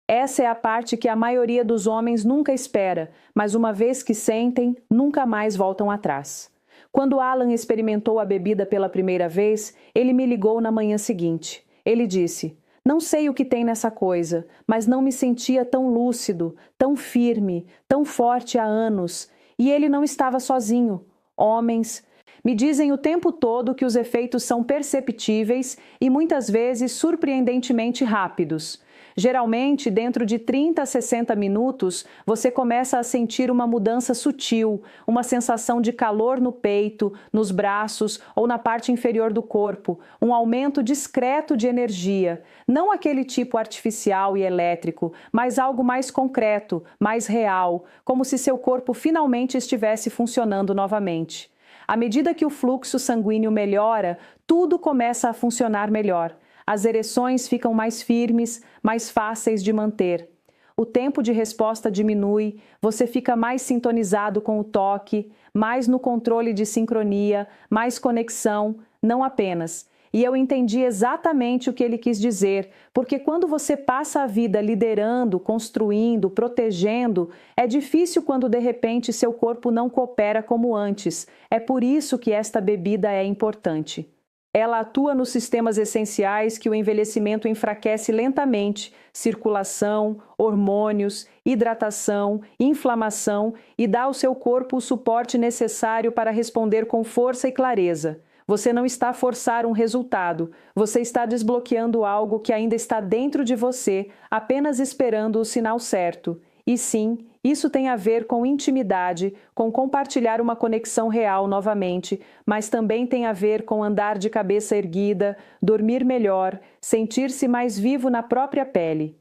Essa é a parte que a maioria dos homens nunca espera, mas uma vez que sentem, nunca mais voltam atrás. Quando Alan experimentou a bebida pela primeira vez, ele me ligou na manhã seguinte. Ele disse: "Não sei o que tem nessa coisa, mas não me sentia tão lúcido, tão firme, tão forte há anos." E ele não estava sozinho. Homens me dizem o tempo todo que os efeitos são perceptíveis e muitas vezes surpreendentemente rápidos. Geralmente, dentro de 30 a 60 minutos, você começa a sentir uma mudança sutil, uma sensação de calor no peito, nos braços ou na parte inferior do corpo, um aumento discreto de energia, não aquele tipo artificial e elétrico, mas algo mais concreto, mais real, como se seu corpo finalmente estivesse funcionando novamente. À medida que o fluxo sanguíneo melhora, tudo começa a funcionar melhor. As ereções ficam mais firmes, mais fáceis de manter. O tempo de resposta diminui, você fica mais sintonizado com o toque, mais no controle de sincronia, mais conexão, não apenas. E eu entendi exatamente o que ele quis dizer, porque quando você passa a vida liderando, construindo, protegendo, é difícil quando de repente seu corpo não coopera como antes. É por isso que esta bebida é importante. Ela atua nos sistemas essenciais que o envelhecimento enfraquece lentamente: circulação, hormônios, hidratação, inflamação, e dá ao seu corpo o suporte necessário para responder com força e clareza. Você não está a forçar um resultado, você está desbloqueando algo que ainda está dentro de você, apenas esperando o sinal certo. E sim, isso tem a ver com intimidade, com compartilhar uma conexão real novamente, mas também tem a ver com andar de cabeça erguida, dormir melhor, sentir-se mais vivo na própria pele.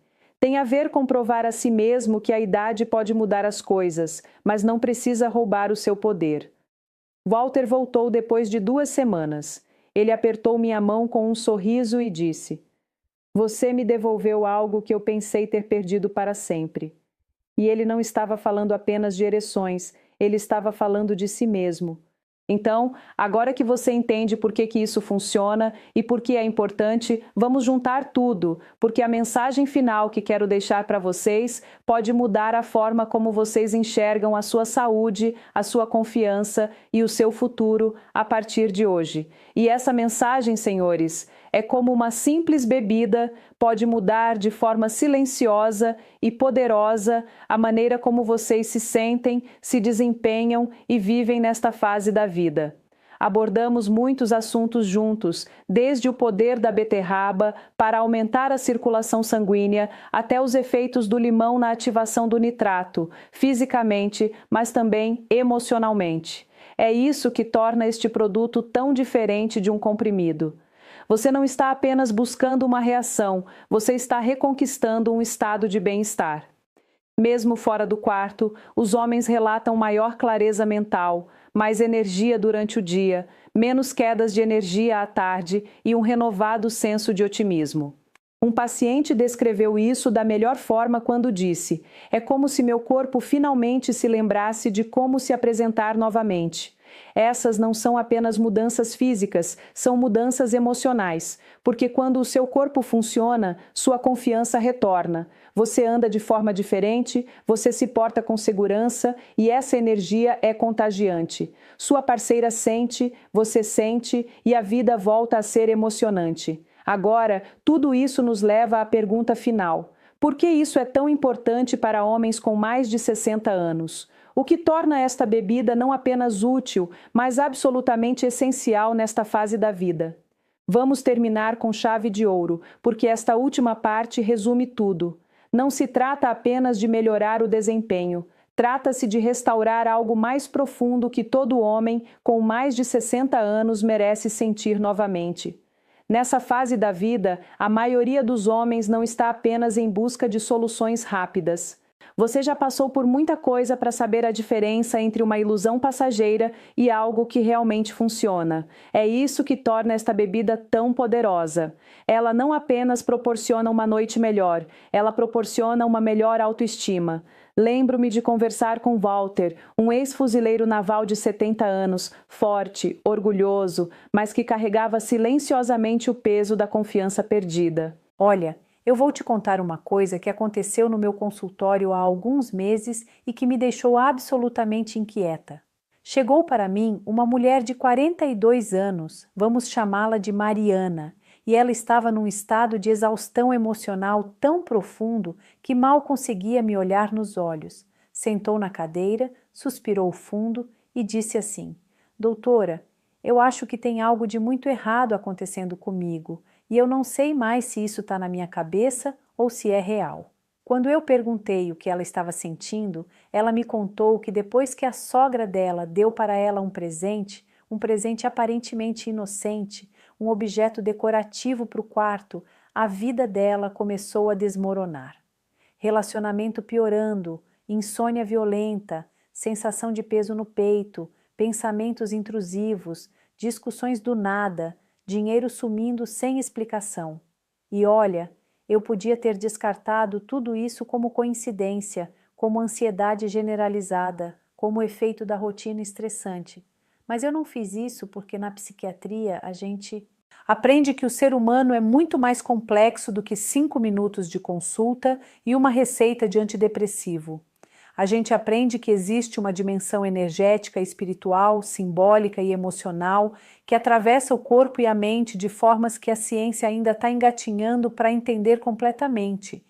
Tem a ver com provar a si mesmo que a idade pode mudar as coisas, mas não precisa roubar o seu poder. Walter voltou depois de 2 semanas. Ele apertou minha mão com um sorriso e disse: "Você me devolveu algo que eu pensei ter perdido para sempre." E ele não estava falando apenas de ereções, ele estava falando de si mesmo. Então, agora que você entende por que isso funciona e por que é importante, vamos juntar tudo, porque a mensagem final que quero deixar para vocês pode mudar a forma como vocês enxergam a sua saúde, a sua confiança e o seu futuro a partir de hoje. E essa mensagem, senhores, é como uma simples bebida pode mudar de forma silenciosa e poderosa a maneira como vocês se sentem, se desempenham e vivem nesta fase da vida. Abordamos muitos assuntos juntos, desde o poder da beterraba para aumentar a circulação sanguínea até os efeitos do limão na ativação do nitrato, fisicamente, mas também emocionalmente. É isso que torna este produto tão diferente de um comprimido. Você não está apenas buscando uma reação, você está reconquistando um estado de bem-estar. Mesmo fora do quarto, os homens relatam maior clareza mental, mais energia durante o dia, menos quedas de energia à tarde e um renovado senso de otimismo. Um paciente descreveu isso da melhor forma quando disse: "É como se meu corpo finalmente se lembrasse de como se apresentar novamente." Essas não são apenas mudanças físicas, são mudanças emocionais, porque quando o seu corpo funciona, sua confiança retorna. Você anda de forma diferente, você se porta com segurança e essa energia é contagiante. Sua parceira sente, você sente e a vida volta a ser emocionante. Agora, tudo isso nos leva à pergunta final: por que isso é tão importante para homens com mais de 60 anos? O que torna esta bebida não apenas útil, mas absolutamente essencial nesta fase da vida? Vamos terminar com chave de ouro, porque esta última parte resume tudo. Não se trata apenas de melhorar o desempenho, trata-se de restaurar algo mais profundo que todo homem com mais de 60 anos merece sentir novamente. Nessa fase da vida, a maioria dos homens não está apenas em busca de soluções rápidas. Você já passou por muita coisa para saber a diferença entre uma ilusão passageira e algo que realmente funciona. É isso que torna esta bebida tão poderosa. Ela não apenas proporciona uma noite melhor, ela proporciona uma melhor autoestima. Lembro-me de conversar com Walter, um ex-fuzileiro naval de 70 anos, forte, orgulhoso, mas que carregava silenciosamente o peso da confiança perdida. Olha, eu vou te contar uma coisa que aconteceu no meu consultório há alguns meses e que me deixou absolutamente inquieta. Chegou para mim uma mulher de 42 anos, vamos chamá-la de Mariana, e ela estava num estado de exaustão emocional tão profundo que mal conseguia me olhar nos olhos. Sentou na cadeira, suspirou fundo e disse assim: "Doutora, eu acho que tem algo de muito errado acontecendo comigo. E eu não sei mais se isso está na minha cabeça ou se é real." Quando eu perguntei o que ela estava sentindo, ela me contou que depois que a sogra dela deu para ela um presente aparentemente inocente, um objeto decorativo para o quarto, a vida dela começou a desmoronar. Relacionamento piorando, insônia violenta, sensação de peso no peito, pensamentos intrusivos, discussões do nada, dinheiro sumindo sem explicação. E olha, eu podia ter descartado tudo isso como coincidência, como ansiedade generalizada, como efeito da rotina estressante. Mas eu não fiz isso porque na psiquiatria a gente aprende que o ser humano é muito mais complexo do que 5 minutos de consulta e uma receita de antidepressivo. A gente aprende que existe uma dimensão energética, espiritual, simbólica e emocional que atravessa o corpo e a mente de formas que a ciência ainda está engatinhando para entender completamente.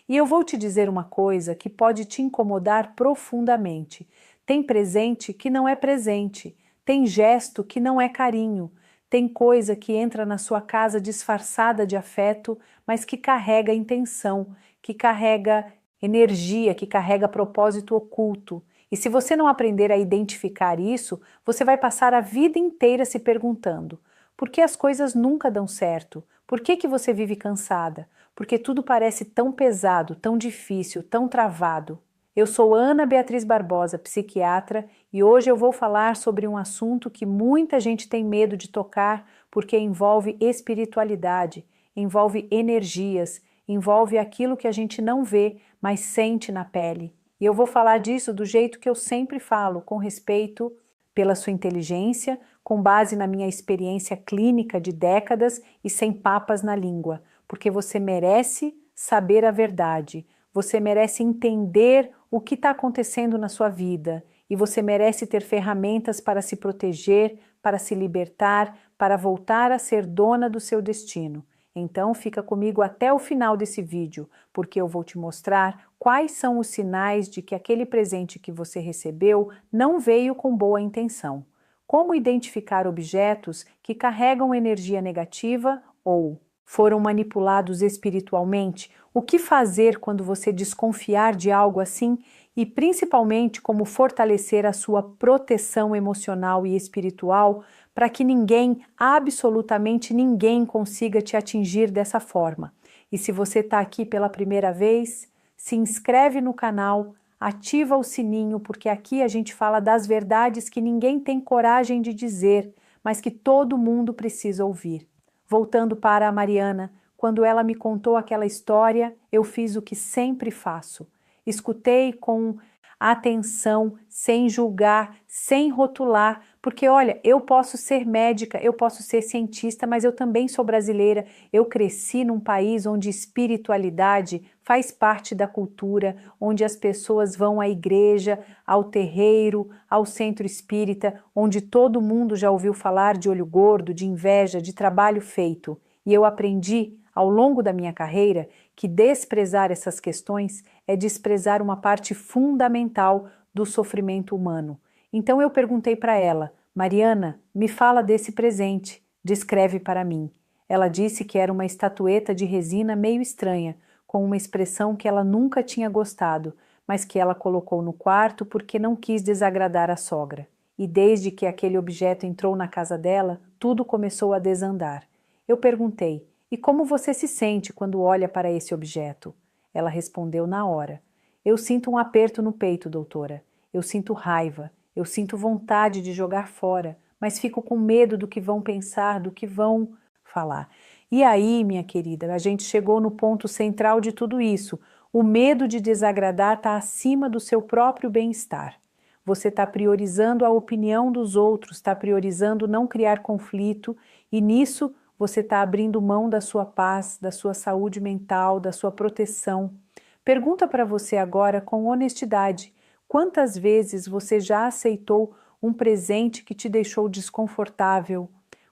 E eu vou te dizer uma coisa que pode te incomodar profundamente. Tem presente que não é presente, tem gesto que não é carinho, tem coisa que entra na sua casa disfarçada de afeto, mas que carrega intenção, que carrega energia, que carrega propósito oculto. E se você não aprender a identificar isso, você vai passar a vida inteira se perguntando: por que as coisas nunca dão certo? Por que você vive cansada? Porque tudo parece tão pesado, tão difícil, tão travado. Eu sou Ana Beatriz Barbosa, psiquiatra, e hoje eu vou falar sobre um assunto que muita gente tem medo de tocar porque envolve espiritualidade, envolve energias, envolve aquilo que a gente não vê, mas sente na pele. E eu vou falar disso do jeito que eu sempre falo, com respeito pela sua inteligência, com base na minha experiência clínica de décadas e sem papas na língua, porque você merece saber a verdade, você merece entender o que está acontecendo na sua vida e você merece ter ferramentas para se proteger, para se libertar, para voltar a ser dona do seu destino. Então fica comigo até o final desse vídeo, porque eu vou te mostrar quais são os sinais de que aquele presente que você recebeu não veio com boa intenção. Como identificar objetos que carregam energia negativa ou foram manipulados espiritualmente? O que fazer quando você desconfiar de algo assim? E principalmente como fortalecer a sua proteção emocional e espiritual para que ninguém, absolutamente ninguém, consiga te atingir dessa forma. E se você está aqui pela primeira vez, se inscreve no canal, ativa o sininho, porque aqui a gente fala das verdades que ninguém tem coragem de dizer, mas que todo mundo precisa ouvir. Voltando para a Mariana, quando ela me contou aquela história, eu fiz o que sempre faço. Escutei com atenção, sem julgar, sem rotular, porque olha, eu posso ser médica, eu posso ser cientista, mas eu também sou brasileira. Eu cresci num país onde espiritualidade faz parte da cultura, onde as pessoas vão à igreja, ao terreiro, ao centro espírita, onde todo mundo já ouviu falar de olho gordo, de inveja, de trabalho feito. E eu aprendi ao longo da minha carreira que desprezar essas questões é desprezar uma parte fundamental do sofrimento humano. Então eu perguntei para ela, Mariana, me fala desse presente, descreve para mim. Ela disse que era uma estatueta de resina meio estranha, com uma expressão que ela nunca tinha gostado, mas que ela colocou no quarto porque não quis desagradar a sogra. E desde que aquele objeto entrou na casa dela, tudo começou a desandar. Eu perguntei, e como você se sente quando olha para esse objeto? Ela respondeu na hora. Eu sinto um aperto no peito, doutora. Eu sinto raiva. Eu sinto vontade de jogar fora, mas fico com medo do que vão pensar, do que vão falar. E aí, minha querida, a gente chegou no ponto central de tudo isso. O medo de desagradar está acima do seu próprio bem-estar. Você está priorizando a opinião dos outros, está priorizando não criar conflito e nisso você está abrindo mão da sua paz, da sua saúde mental, da sua proteção. Pergunta para você agora com honestidade, quantas vezes você já aceitou um presente que te deixou desconfortável?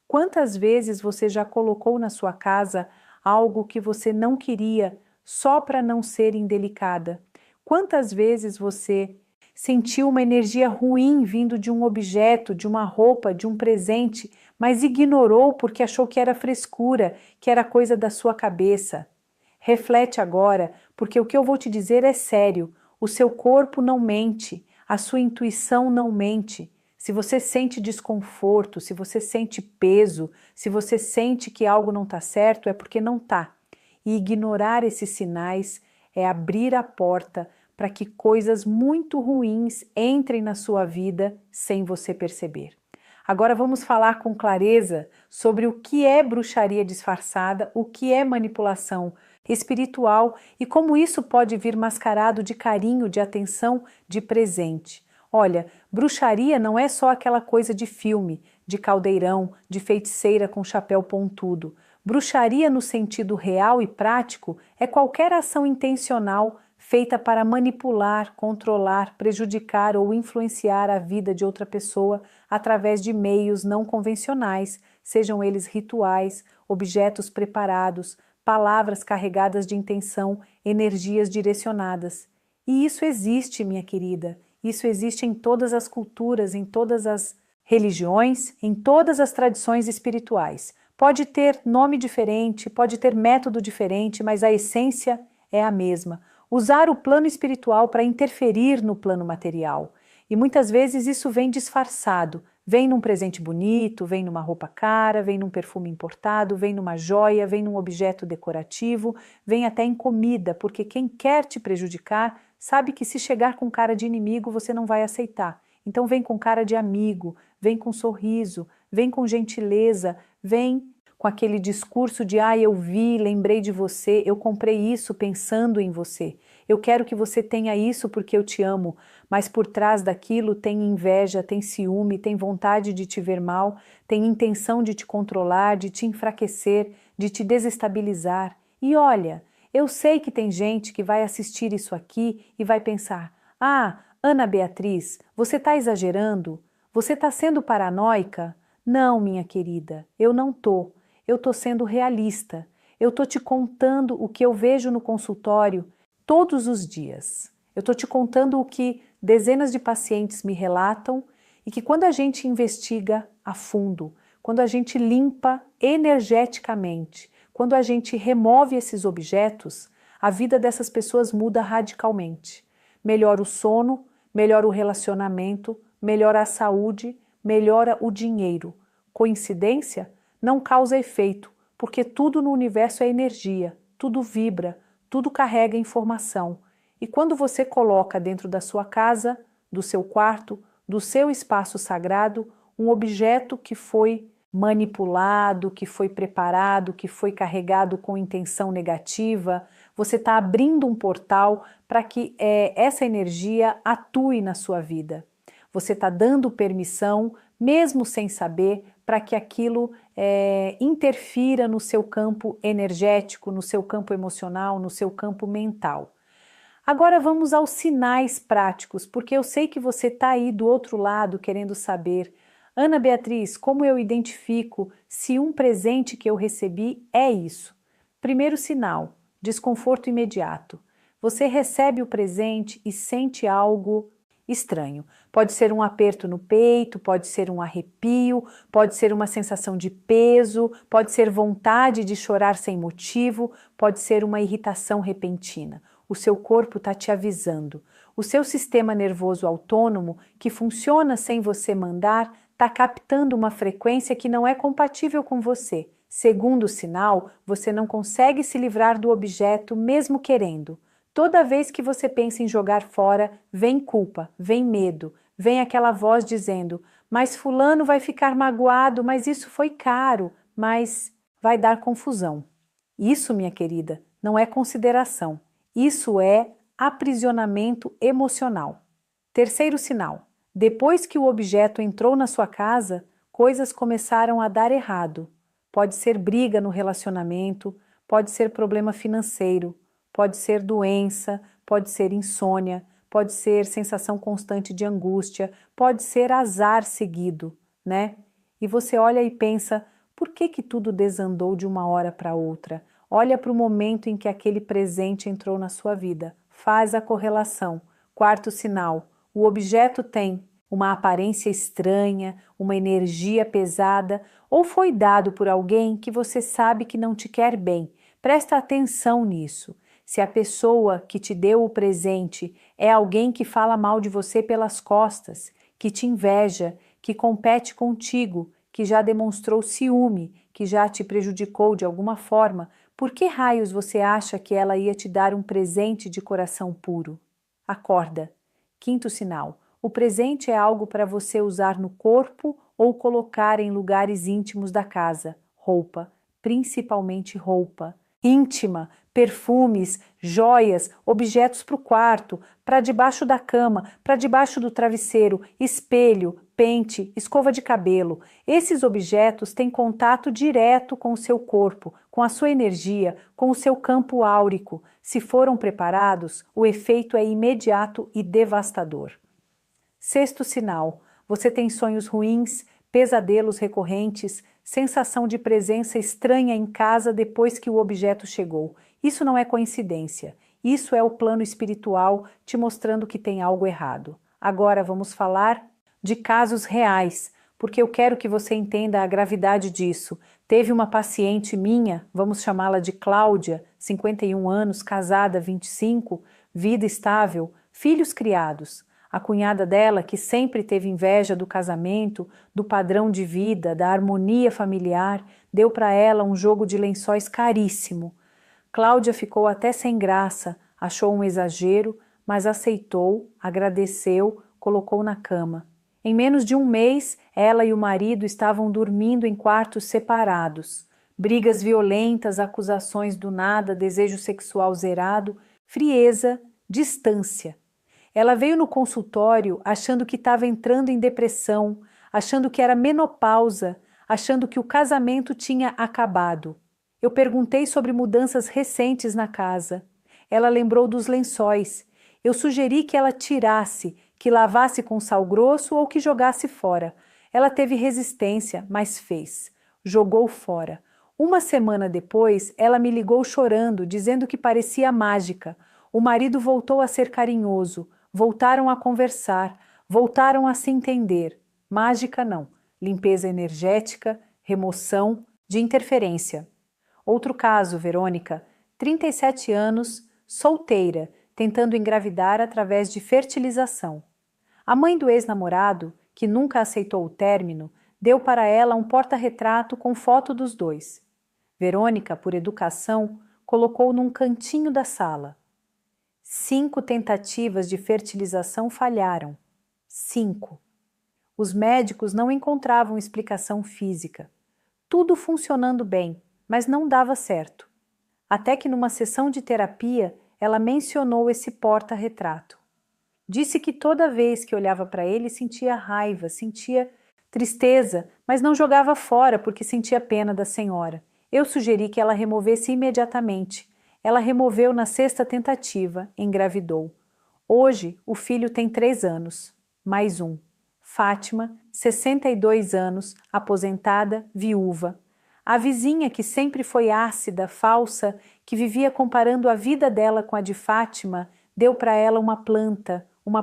Quantas vezes você já colocou na sua casa algo que você não queria só para não ser indelicada? Quantas vezes você sentiu uma energia ruim vindo de um objeto, de uma roupa, de um presente, mas ignorou porque achou que era frescura, que era coisa da sua cabeça? Reflete agora, porque o que eu vou te dizer é sério. O seu corpo não mente, a sua intuição não mente. Se você sente desconforto, se você sente peso, se você sente que algo não está certo, é porque não está. E ignorar esses sinais é abrir a porta para que coisas muito ruins entrem na sua vida sem você perceber. Agora vamos falar com clareza sobre o que é bruxaria disfarçada, o que é manipulação espiritual e como isso pode vir mascarado de carinho, de atenção, de presente. Olha, bruxaria não é só aquela coisa de filme, de caldeirão, de feiticeira com chapéu pontudo. Bruxaria no sentido real e prático é qualquer ação intencional feita para manipular, controlar, prejudicar ou influenciar a vida de outra pessoa através de meios não convencionais, sejam eles rituais, objetos preparados, palavras carregadas de intenção, energias direcionadas. E isso existe, minha querida, isso existe em todas as culturas, em todas as religiões, em todas as tradições espirituais. Pode ter nome diferente, pode ter método diferente, mas a essência é a mesma. Usar o plano espiritual para interferir no plano material. E muitas vezes isso vem disfarçado, Vem num presente bonito, vem numa roupa cara, vem num perfume importado, vem numa joia, vem num objeto decorativo, vem até em comida, porque quem quer te prejudicar sabe que se chegar com cara de inimigo você não vai aceitar. Então vem com cara de amigo, vem com sorriso, vem com gentileza, vem com aquele discurso de eu vi, lembrei de você, eu comprei isso pensando em você. Eu quero que você tenha isso porque eu te amo, mas por trás daquilo tem inveja, tem ciúme, tem vontade de te ver mal, tem intenção de te controlar, de te enfraquecer, de te desestabilizar. E olha, eu sei que tem gente que vai assistir isso aqui e vai pensar: Ana Beatriz, você está exagerando? Você está sendo paranoica? Não, minha querida, eu não tô. Eu tô sendo realista. Eu tô te contando o que eu vejo no consultório todos os dias. Eu tô te contando o que dezenas de pacientes me relatam e que quando a gente investiga a fundo, quando a gente limpa energeticamente, quando a gente remove esses objetos, a vida dessas pessoas muda radicalmente. Melhora o sono, melhora o relacionamento, melhora a saúde, melhora o dinheiro. Coincidência? Não causa efeito, porque tudo no universo é energia, tudo vibra, tudo carrega informação. E quando você coloca dentro da sua casa, do seu quarto, do seu espaço sagrado, um objeto que foi manipulado, que foi preparado, que foi carregado com intenção negativa, você está abrindo um portal para que essa energia atue na sua vida. Você está dando permissão, mesmo sem saber, para que aquilo interfira no seu campo energético, no seu campo emocional, no seu campo mental. Agora vamos aos sinais práticos, porque eu sei que você está aí do outro lado querendo saber: Ana Beatriz, como eu identifico se um presente que eu recebi é isso? Primeiro sinal: desconforto imediato. Você recebe o presente e sente algo estranho. Pode ser um aperto no peito, pode ser um arrepio, pode ser uma sensação de peso, pode ser vontade de chorar sem motivo, pode ser uma irritação repentina. O seu corpo está te avisando. O seu sistema nervoso autônomo, que funciona sem você mandar, está captando uma frequência que não é compatível com você. Segundo sinal, você não consegue se livrar do objeto mesmo querendo. Toda vez que você pensa em jogar fora, vem culpa, vem medo, vem aquela voz dizendo: mas fulano vai ficar magoado, mas isso foi caro, mas vai dar confusão. Isso, minha querida, não é consideração. Isso é aprisionamento emocional. Terceiro sinal: depois que o objeto entrou na sua casa, coisas começaram a dar errado. Pode ser briga no relacionamento, pode ser problema financeiro, pode ser doença, pode ser insônia, pode ser sensação constante de angústia, pode ser azar seguido, né? E você olha e pensa: por que tudo desandou de uma hora para outra? Olha para o momento em que aquele presente entrou na sua vida. Faz a correlação. Quarto sinal: o objeto tem uma aparência estranha, uma energia pesada, ou foi dado por alguém que você sabe que não te quer bem. Presta atenção nisso. Se a pessoa que te deu o presente é alguém que fala mal de você pelas costas, que te inveja, que compete contigo, que já demonstrou ciúme, que já te prejudicou de alguma forma, por que raios você acha que ela ia te dar um presente de coração puro? Acorda. Quinto sinal: o presente é algo para você usar no corpo ou colocar em lugares íntimos da casa. Roupa, principalmente roupa. Íntima, perfumes, joias, objetos para o quarto, para debaixo da cama, para debaixo do travesseiro, espelho, pente, escova de cabelo. Esses objetos têm contato direto com o seu corpo, com a sua energia, com o seu campo áurico. Se foram preparados, o efeito é imediato e devastador. Sexto sinal: você tem sonhos ruins, pesadelos recorrentes, sensação de presença estranha em casa depois que o objeto chegou. Isso não é coincidência. Isso é o plano espiritual te mostrando que tem algo errado. Agora vamos falar de casos reais, porque eu quero que você entenda a gravidade disso. Teve uma paciente minha, vamos chamá-la de Cláudia, 51 anos, casada, 25, vida estável, filhos criados. A cunhada dela, que sempre teve inveja do casamento, do padrão de vida, da harmonia familiar, deu para ela um jogo de lençóis caríssimo. Cláudia ficou até sem graça, achou um exagero, mas aceitou, agradeceu, colocou na cama. Em menos de um mês, ela e o marido estavam dormindo em quartos separados. Brigas violentas, acusações do nada, desejo sexual zerado, frieza, distância. Ela veio no consultório achando que estava entrando em depressão, achando que era menopausa, achando que o casamento tinha acabado. Eu perguntei sobre mudanças recentes na casa. Ela lembrou dos lençóis. Eu sugeri que ela tirasse, que lavasse com sal grosso ou que jogasse fora. Ela teve resistência, mas fez. Jogou fora. Uma semana depois, ela me ligou chorando, dizendo que parecia mágica. O marido voltou a ser carinhoso. Voltaram a conversar, voltaram a se entender. Mágica não, limpeza energética, remoção de interferência. Outro caso, Verônica, 37 anos, solteira, tentando engravidar através de fertilização. A mãe do ex-namorado, que nunca aceitou o término, deu para ela um porta-retrato com foto dos dois. Verônica, por educação, colocou num cantinho da sala. 5 tentativas de fertilização falharam. 5. Os médicos não encontravam explicação física. Tudo funcionando bem, mas não dava certo. Até que numa sessão de terapia, ela mencionou esse porta-retrato. Disse que toda vez que olhava para ele sentia raiva, sentia tristeza, mas não jogava fora porque sentia pena da senhora. Eu sugeri que ela removesse imediatamente. Ela removeu na 6ª tentativa, engravidou. Hoje, o filho tem 3 anos, mais um. Fátima, 62 anos, aposentada, viúva. A vizinha que sempre foi ácida, falsa, que vivia comparando a vida dela com a de Fátima, deu para ela uma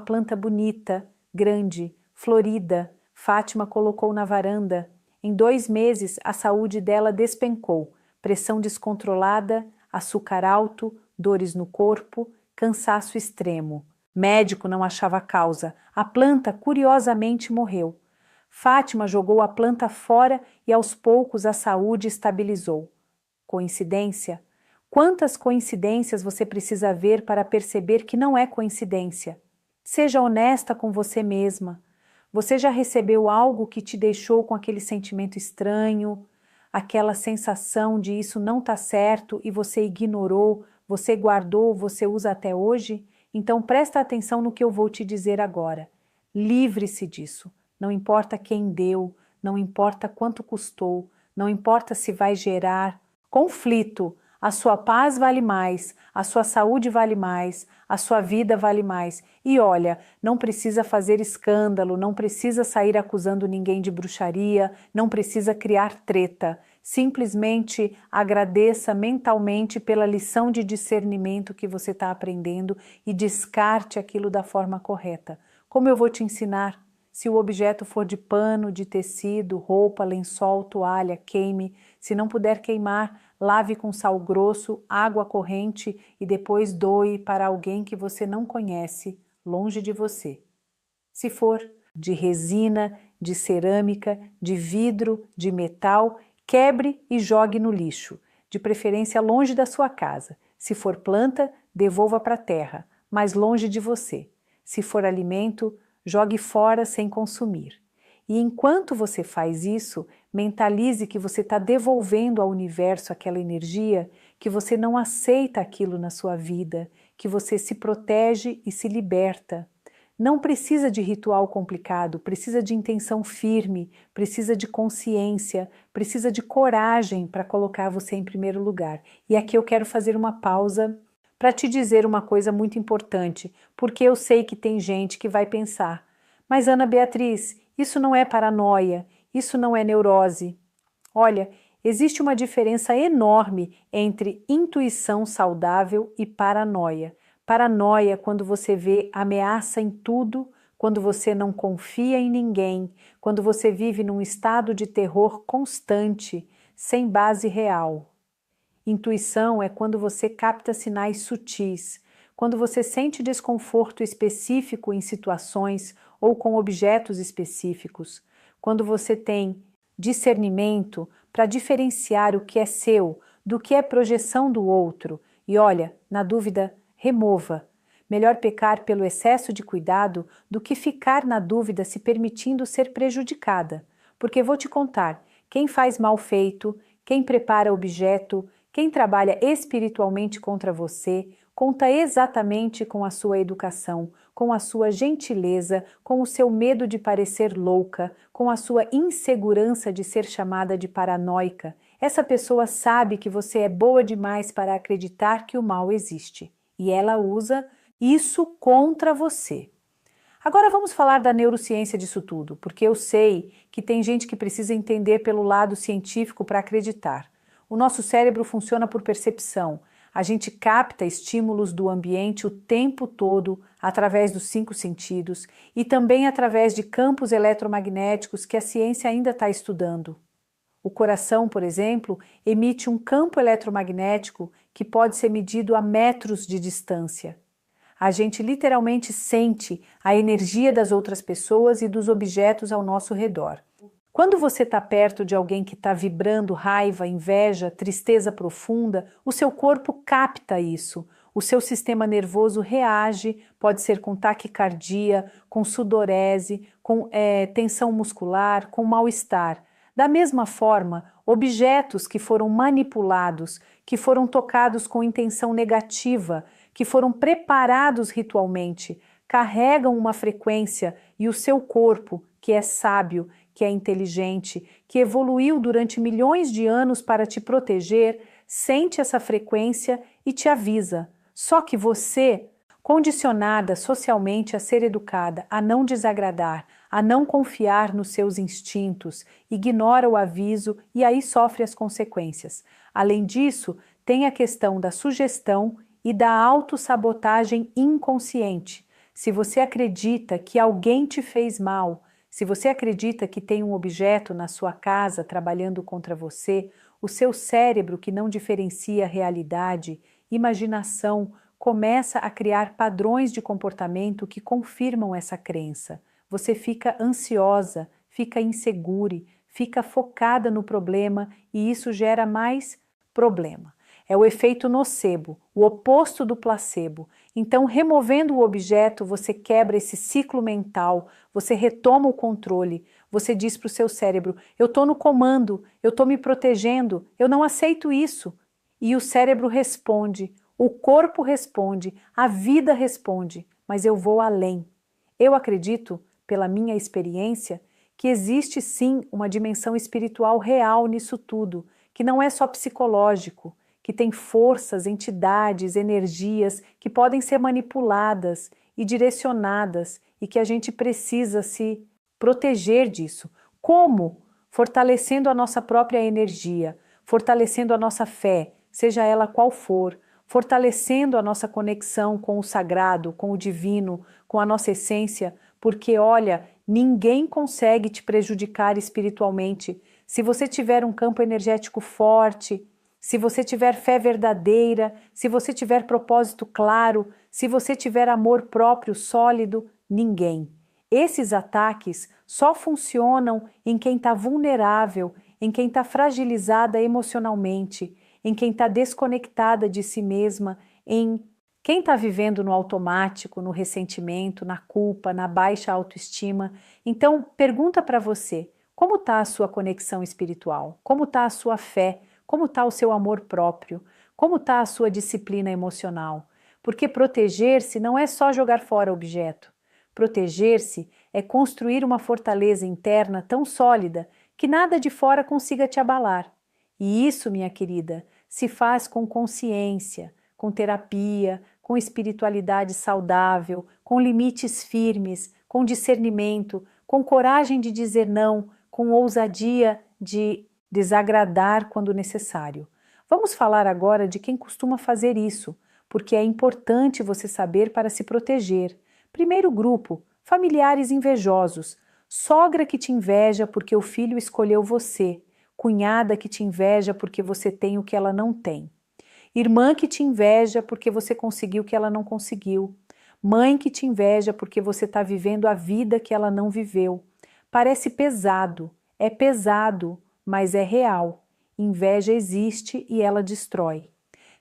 planta bonita, grande, florida. Fátima colocou na varanda. Em 2 meses, a saúde dela despencou, pressão descontrolada, açúcar alto, dores no corpo, cansaço extremo. Médico não achava causa. A planta, curiosamente, morreu. Fátima jogou a planta fora e aos poucos a saúde estabilizou. Coincidência? Quantas coincidências você precisa ver para perceber que não é coincidência? Seja honesta com você mesma. Você já recebeu algo que te deixou com aquele sentimento estranho, aquela sensação de isso não está certo e você ignorou, você guardou, você usa até hoje? Então presta atenção no que eu vou te dizer agora. Livre-se disso. Não importa quem deu, não importa quanto custou, não importa se vai gerar conflito. A sua paz vale mais, a sua saúde vale mais, a sua vida vale mais. E olha, não precisa fazer escândalo, não precisa sair acusando ninguém de bruxaria, não precisa criar treta. Simplesmente agradeça mentalmente pela lição de discernimento que você está aprendendo e descarte aquilo da forma correta. Como eu vou te ensinar? Se o objeto for de pano, de tecido, roupa, lençol, toalha, queime. Se não puder queimar, lave com sal grosso, água corrente e depois doe para alguém que você não conhece, longe de você. Se for de resina, de cerâmica, de vidro, de metal, quebre e jogue no lixo, de preferência longe da sua casa. Se for planta, devolva para a terra, mas longe de você. Se for alimento, jogue fora sem consumir. E enquanto você faz isso, mentalize que você está devolvendo ao universo aquela energia, que você não aceita aquilo na sua vida, que você se protege e se liberta. Não precisa de ritual complicado, precisa de intenção firme, precisa de consciência, precisa de coragem para colocar você em primeiro lugar. E aqui eu quero fazer uma pausa para te dizer uma coisa muito importante, porque eu sei que tem gente que vai pensar: mas Ana Beatriz, isso não é paranoia, isso não é neurose. Olha, existe uma diferença enorme entre intuição saudável e paranoia. Paranoia é quando você vê ameaça em tudo, quando você não confia em ninguém, quando você vive num estado de terror constante, sem base real. Intuição é quando você capta sinais sutis, quando você sente desconforto específico em situações ou com objetos específicos, quando você tem discernimento para diferenciar o que é seu do que é projeção do outro. E olha, na dúvida, remova. Melhor pecar pelo excesso de cuidado do que ficar na dúvida se permitindo ser prejudicada. Porque vou te contar, quem faz mal feito, quem prepara objeto, quem trabalha espiritualmente contra você, conta exatamente com a sua educação, com a sua gentileza, com o seu medo de parecer louca, com a sua insegurança de ser chamada de paranoica. Essa pessoa sabe que você é boa demais para acreditar que o mal existe. E ela usa isso contra você. Agora vamos falar da neurociência disso tudo, porque eu sei que tem gente que precisa entender pelo lado científico para acreditar. O nosso cérebro funciona por percepção. A gente capta estímulos do ambiente o tempo todo através dos 5 sentidos e também através de campos eletromagnéticos que a ciência ainda está estudando. O coração, por exemplo, emite um campo eletromagnético que pode ser medido a metros de distância. A gente literalmente sente a energia das outras pessoas e dos objetos ao nosso redor. Quando você está perto de alguém que está vibrando raiva, inveja, tristeza profunda, o seu corpo capta isso. O seu sistema nervoso reage, pode ser com taquicardia, com sudorese, com tensão muscular, com mal-estar. Da mesma forma, objetos que foram manipulados, que foram tocados com intenção negativa, que foram preparados ritualmente, carregam uma frequência e o seu corpo, que é sábio, que é inteligente, que evoluiu durante milhões de anos para te proteger, sente essa frequência e te avisa. Só que você, condicionada socialmente a ser educada, a não desagradar, a não confiar nos seus instintos, ignora o aviso e aí sofre as consequências. Além disso, tem a questão da sugestão e da autossabotagem inconsciente. Se você acredita que alguém te fez mal, se você acredita que tem um objeto na sua casa trabalhando contra você, o seu cérebro, que não diferencia realidade, imaginação, começa a criar padrões de comportamento que confirmam essa crença. Você fica ansiosa, fica insegura, fica focada no problema e isso gera mais problema. É o efeito nocebo, o oposto do placebo. Então, removendo o objeto, você quebra esse ciclo mental, você retoma o controle, você diz para o seu cérebro, eu estou no comando, eu estou me protegendo, eu não aceito isso. E o cérebro responde, o corpo responde, a vida responde, mas eu vou além. Eu acredito, pela minha experiência, que existe sim uma dimensão espiritual real nisso tudo, que não é só psicológico, que tem forças, entidades, energias que podem ser manipuladas e direcionadas e que a gente precisa se proteger disso. Como? Fortalecendo a nossa própria energia, fortalecendo a nossa fé, seja ela qual for, fortalecendo a nossa conexão com o sagrado, com o divino, com a nossa essência, porque olha, ninguém consegue te prejudicar espiritualmente. Se você tiver um campo energético forte, se você tiver fé verdadeira, se você tiver propósito claro, se você tiver amor próprio sólido, ninguém. Esses ataques só funcionam em quem está vulnerável, em quem está fragilizada emocionalmente, em quem está desconectada de si mesma, em quem está vivendo no automático, no ressentimento, na culpa, na baixa autoestima. Então, pergunta para você, como está a sua conexão espiritual? Como está a sua fé? Como está o seu amor próprio? Como está a sua disciplina emocional? Porque proteger-se não é só jogar fora o objeto. Proteger-se é construir uma fortaleza interna tão sólida que nada de fora consiga te abalar. E isso, minha querida, se faz com consciência, com terapia, com espiritualidade saudável, com limites firmes, com discernimento, com coragem de dizer não, com ousadia de desagradar quando necessário. Vamos falar agora de quem costuma fazer isso, porque é importante você saber para se proteger. Primeiro grupo, familiares invejosos, sogra que te inveja porque o filho escolheu você, cunhada que te inveja porque você tem o que ela não tem. Irmã que te inveja porque você conseguiu o que ela não conseguiu. Mãe que te inveja porque você está vivendo a vida que ela não viveu. Parece pesado, mas é real. Inveja existe e ela destrói.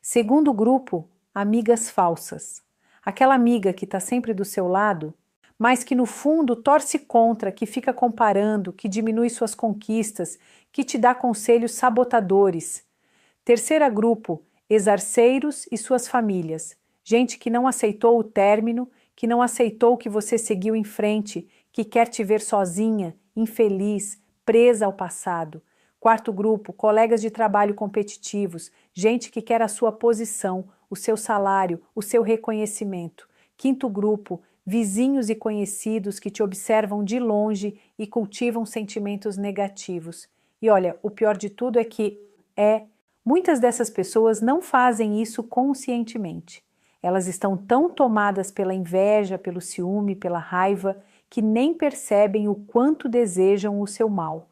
Segundo grupo, amigas falsas. Aquela amiga que está sempre do seu lado, mas que no fundo torce contra, que fica comparando, que diminui suas conquistas, que te dá conselhos sabotadores. Terceira grupo, exarceiros e suas famílias. Gente que não aceitou o término, que não aceitou que você seguiu em frente, que quer te ver sozinha, infeliz, presa ao passado. Quarto grupo, colegas de trabalho competitivos, gente que quer a sua posição, o seu salário, o seu reconhecimento. Quinto grupo, vizinhos e conhecidos que te observam de longe e cultivam sentimentos negativos. E olha, o pior de tudo é que muitas dessas pessoas não fazem isso conscientemente. Elas estão tão tomadas pela inveja, pelo ciúme, pela raiva, que nem percebem o quanto desejam o seu mal.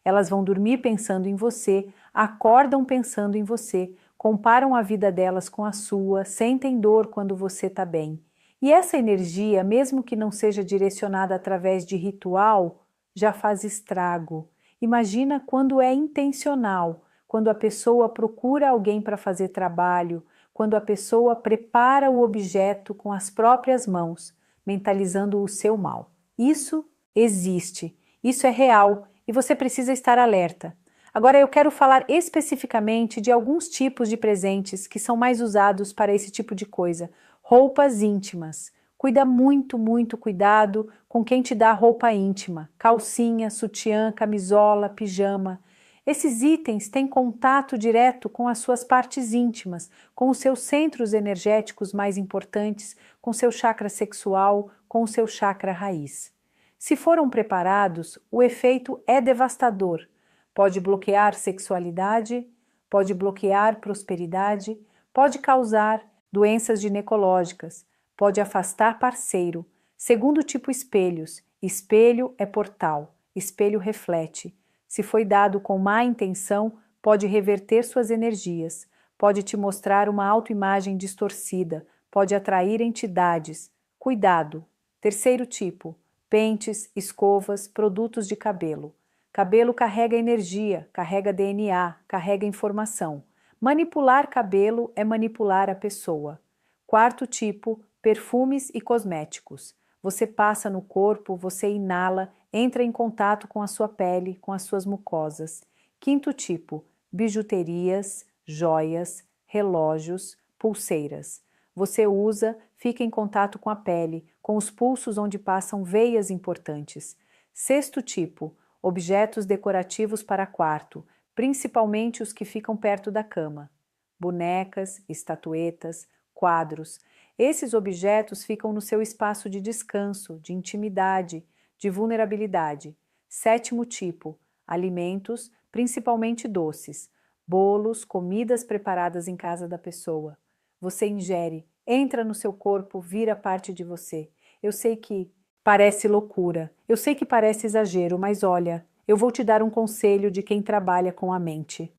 Elas vão dormir pensando em você, acordam pensando em você, comparam a vida delas com a sua, sentem dor quando você está bem. E essa energia, mesmo que não seja direcionada através de ritual, já faz estrago. Imagina quando é intencional, quando a pessoa procura alguém para fazer trabalho, quando a pessoa prepara o objeto com as próprias mãos, mentalizando o seu mal. Isso existe, isso é real e você precisa estar alerta. Agora eu quero falar especificamente de alguns tipos de presentes que são mais usados para esse tipo de coisa. Roupas íntimas. Cuida muito, muito cuidado com quem te dá roupa íntima. Calcinha, sutiã, camisola, pijama. Esses itens têm contato direto com as suas partes íntimas, com os seus centros energéticos mais importantes, com seu chakra sexual, com o seu chakra raiz. Se foram preparados, o efeito é devastador. Pode bloquear sexualidade, pode bloquear prosperidade, pode causar doenças ginecológicas, pode afastar parceiro. Segundo tipo espelhos, espelho é portal, espelho reflete. Se foi dado com má intenção, pode reverter suas energias, pode te mostrar uma autoimagem distorcida, pode atrair entidades. Cuidado! Terceiro tipo, pentes, escovas, produtos de cabelo. Cabelo carrega energia, carrega DNA, carrega informação. Manipular cabelo é manipular a pessoa. Quarto tipo, perfumes e cosméticos. Você passa no corpo, você inala, entra em contato com a sua pele, com as suas mucosas. Quinto tipo, bijuterias, joias, relógios, pulseiras. Você usa, fica em contato com a pele, com os pulsos onde passam veias importantes. Sexto tipo, objetos decorativos para quarto, principalmente os que ficam perto da cama. Bonecas, estatuetas, quadros. Esses objetos ficam no seu espaço de descanso, de intimidade, de vulnerabilidade. Sétimo tipo, alimentos, principalmente doces, bolos, comidas preparadas em casa da pessoa. Você ingere, entra no seu corpo, vira parte de você. Eu sei que parece loucura, eu sei que parece exagero, mas olha, eu vou te dar um conselho de quem trabalha com a mente.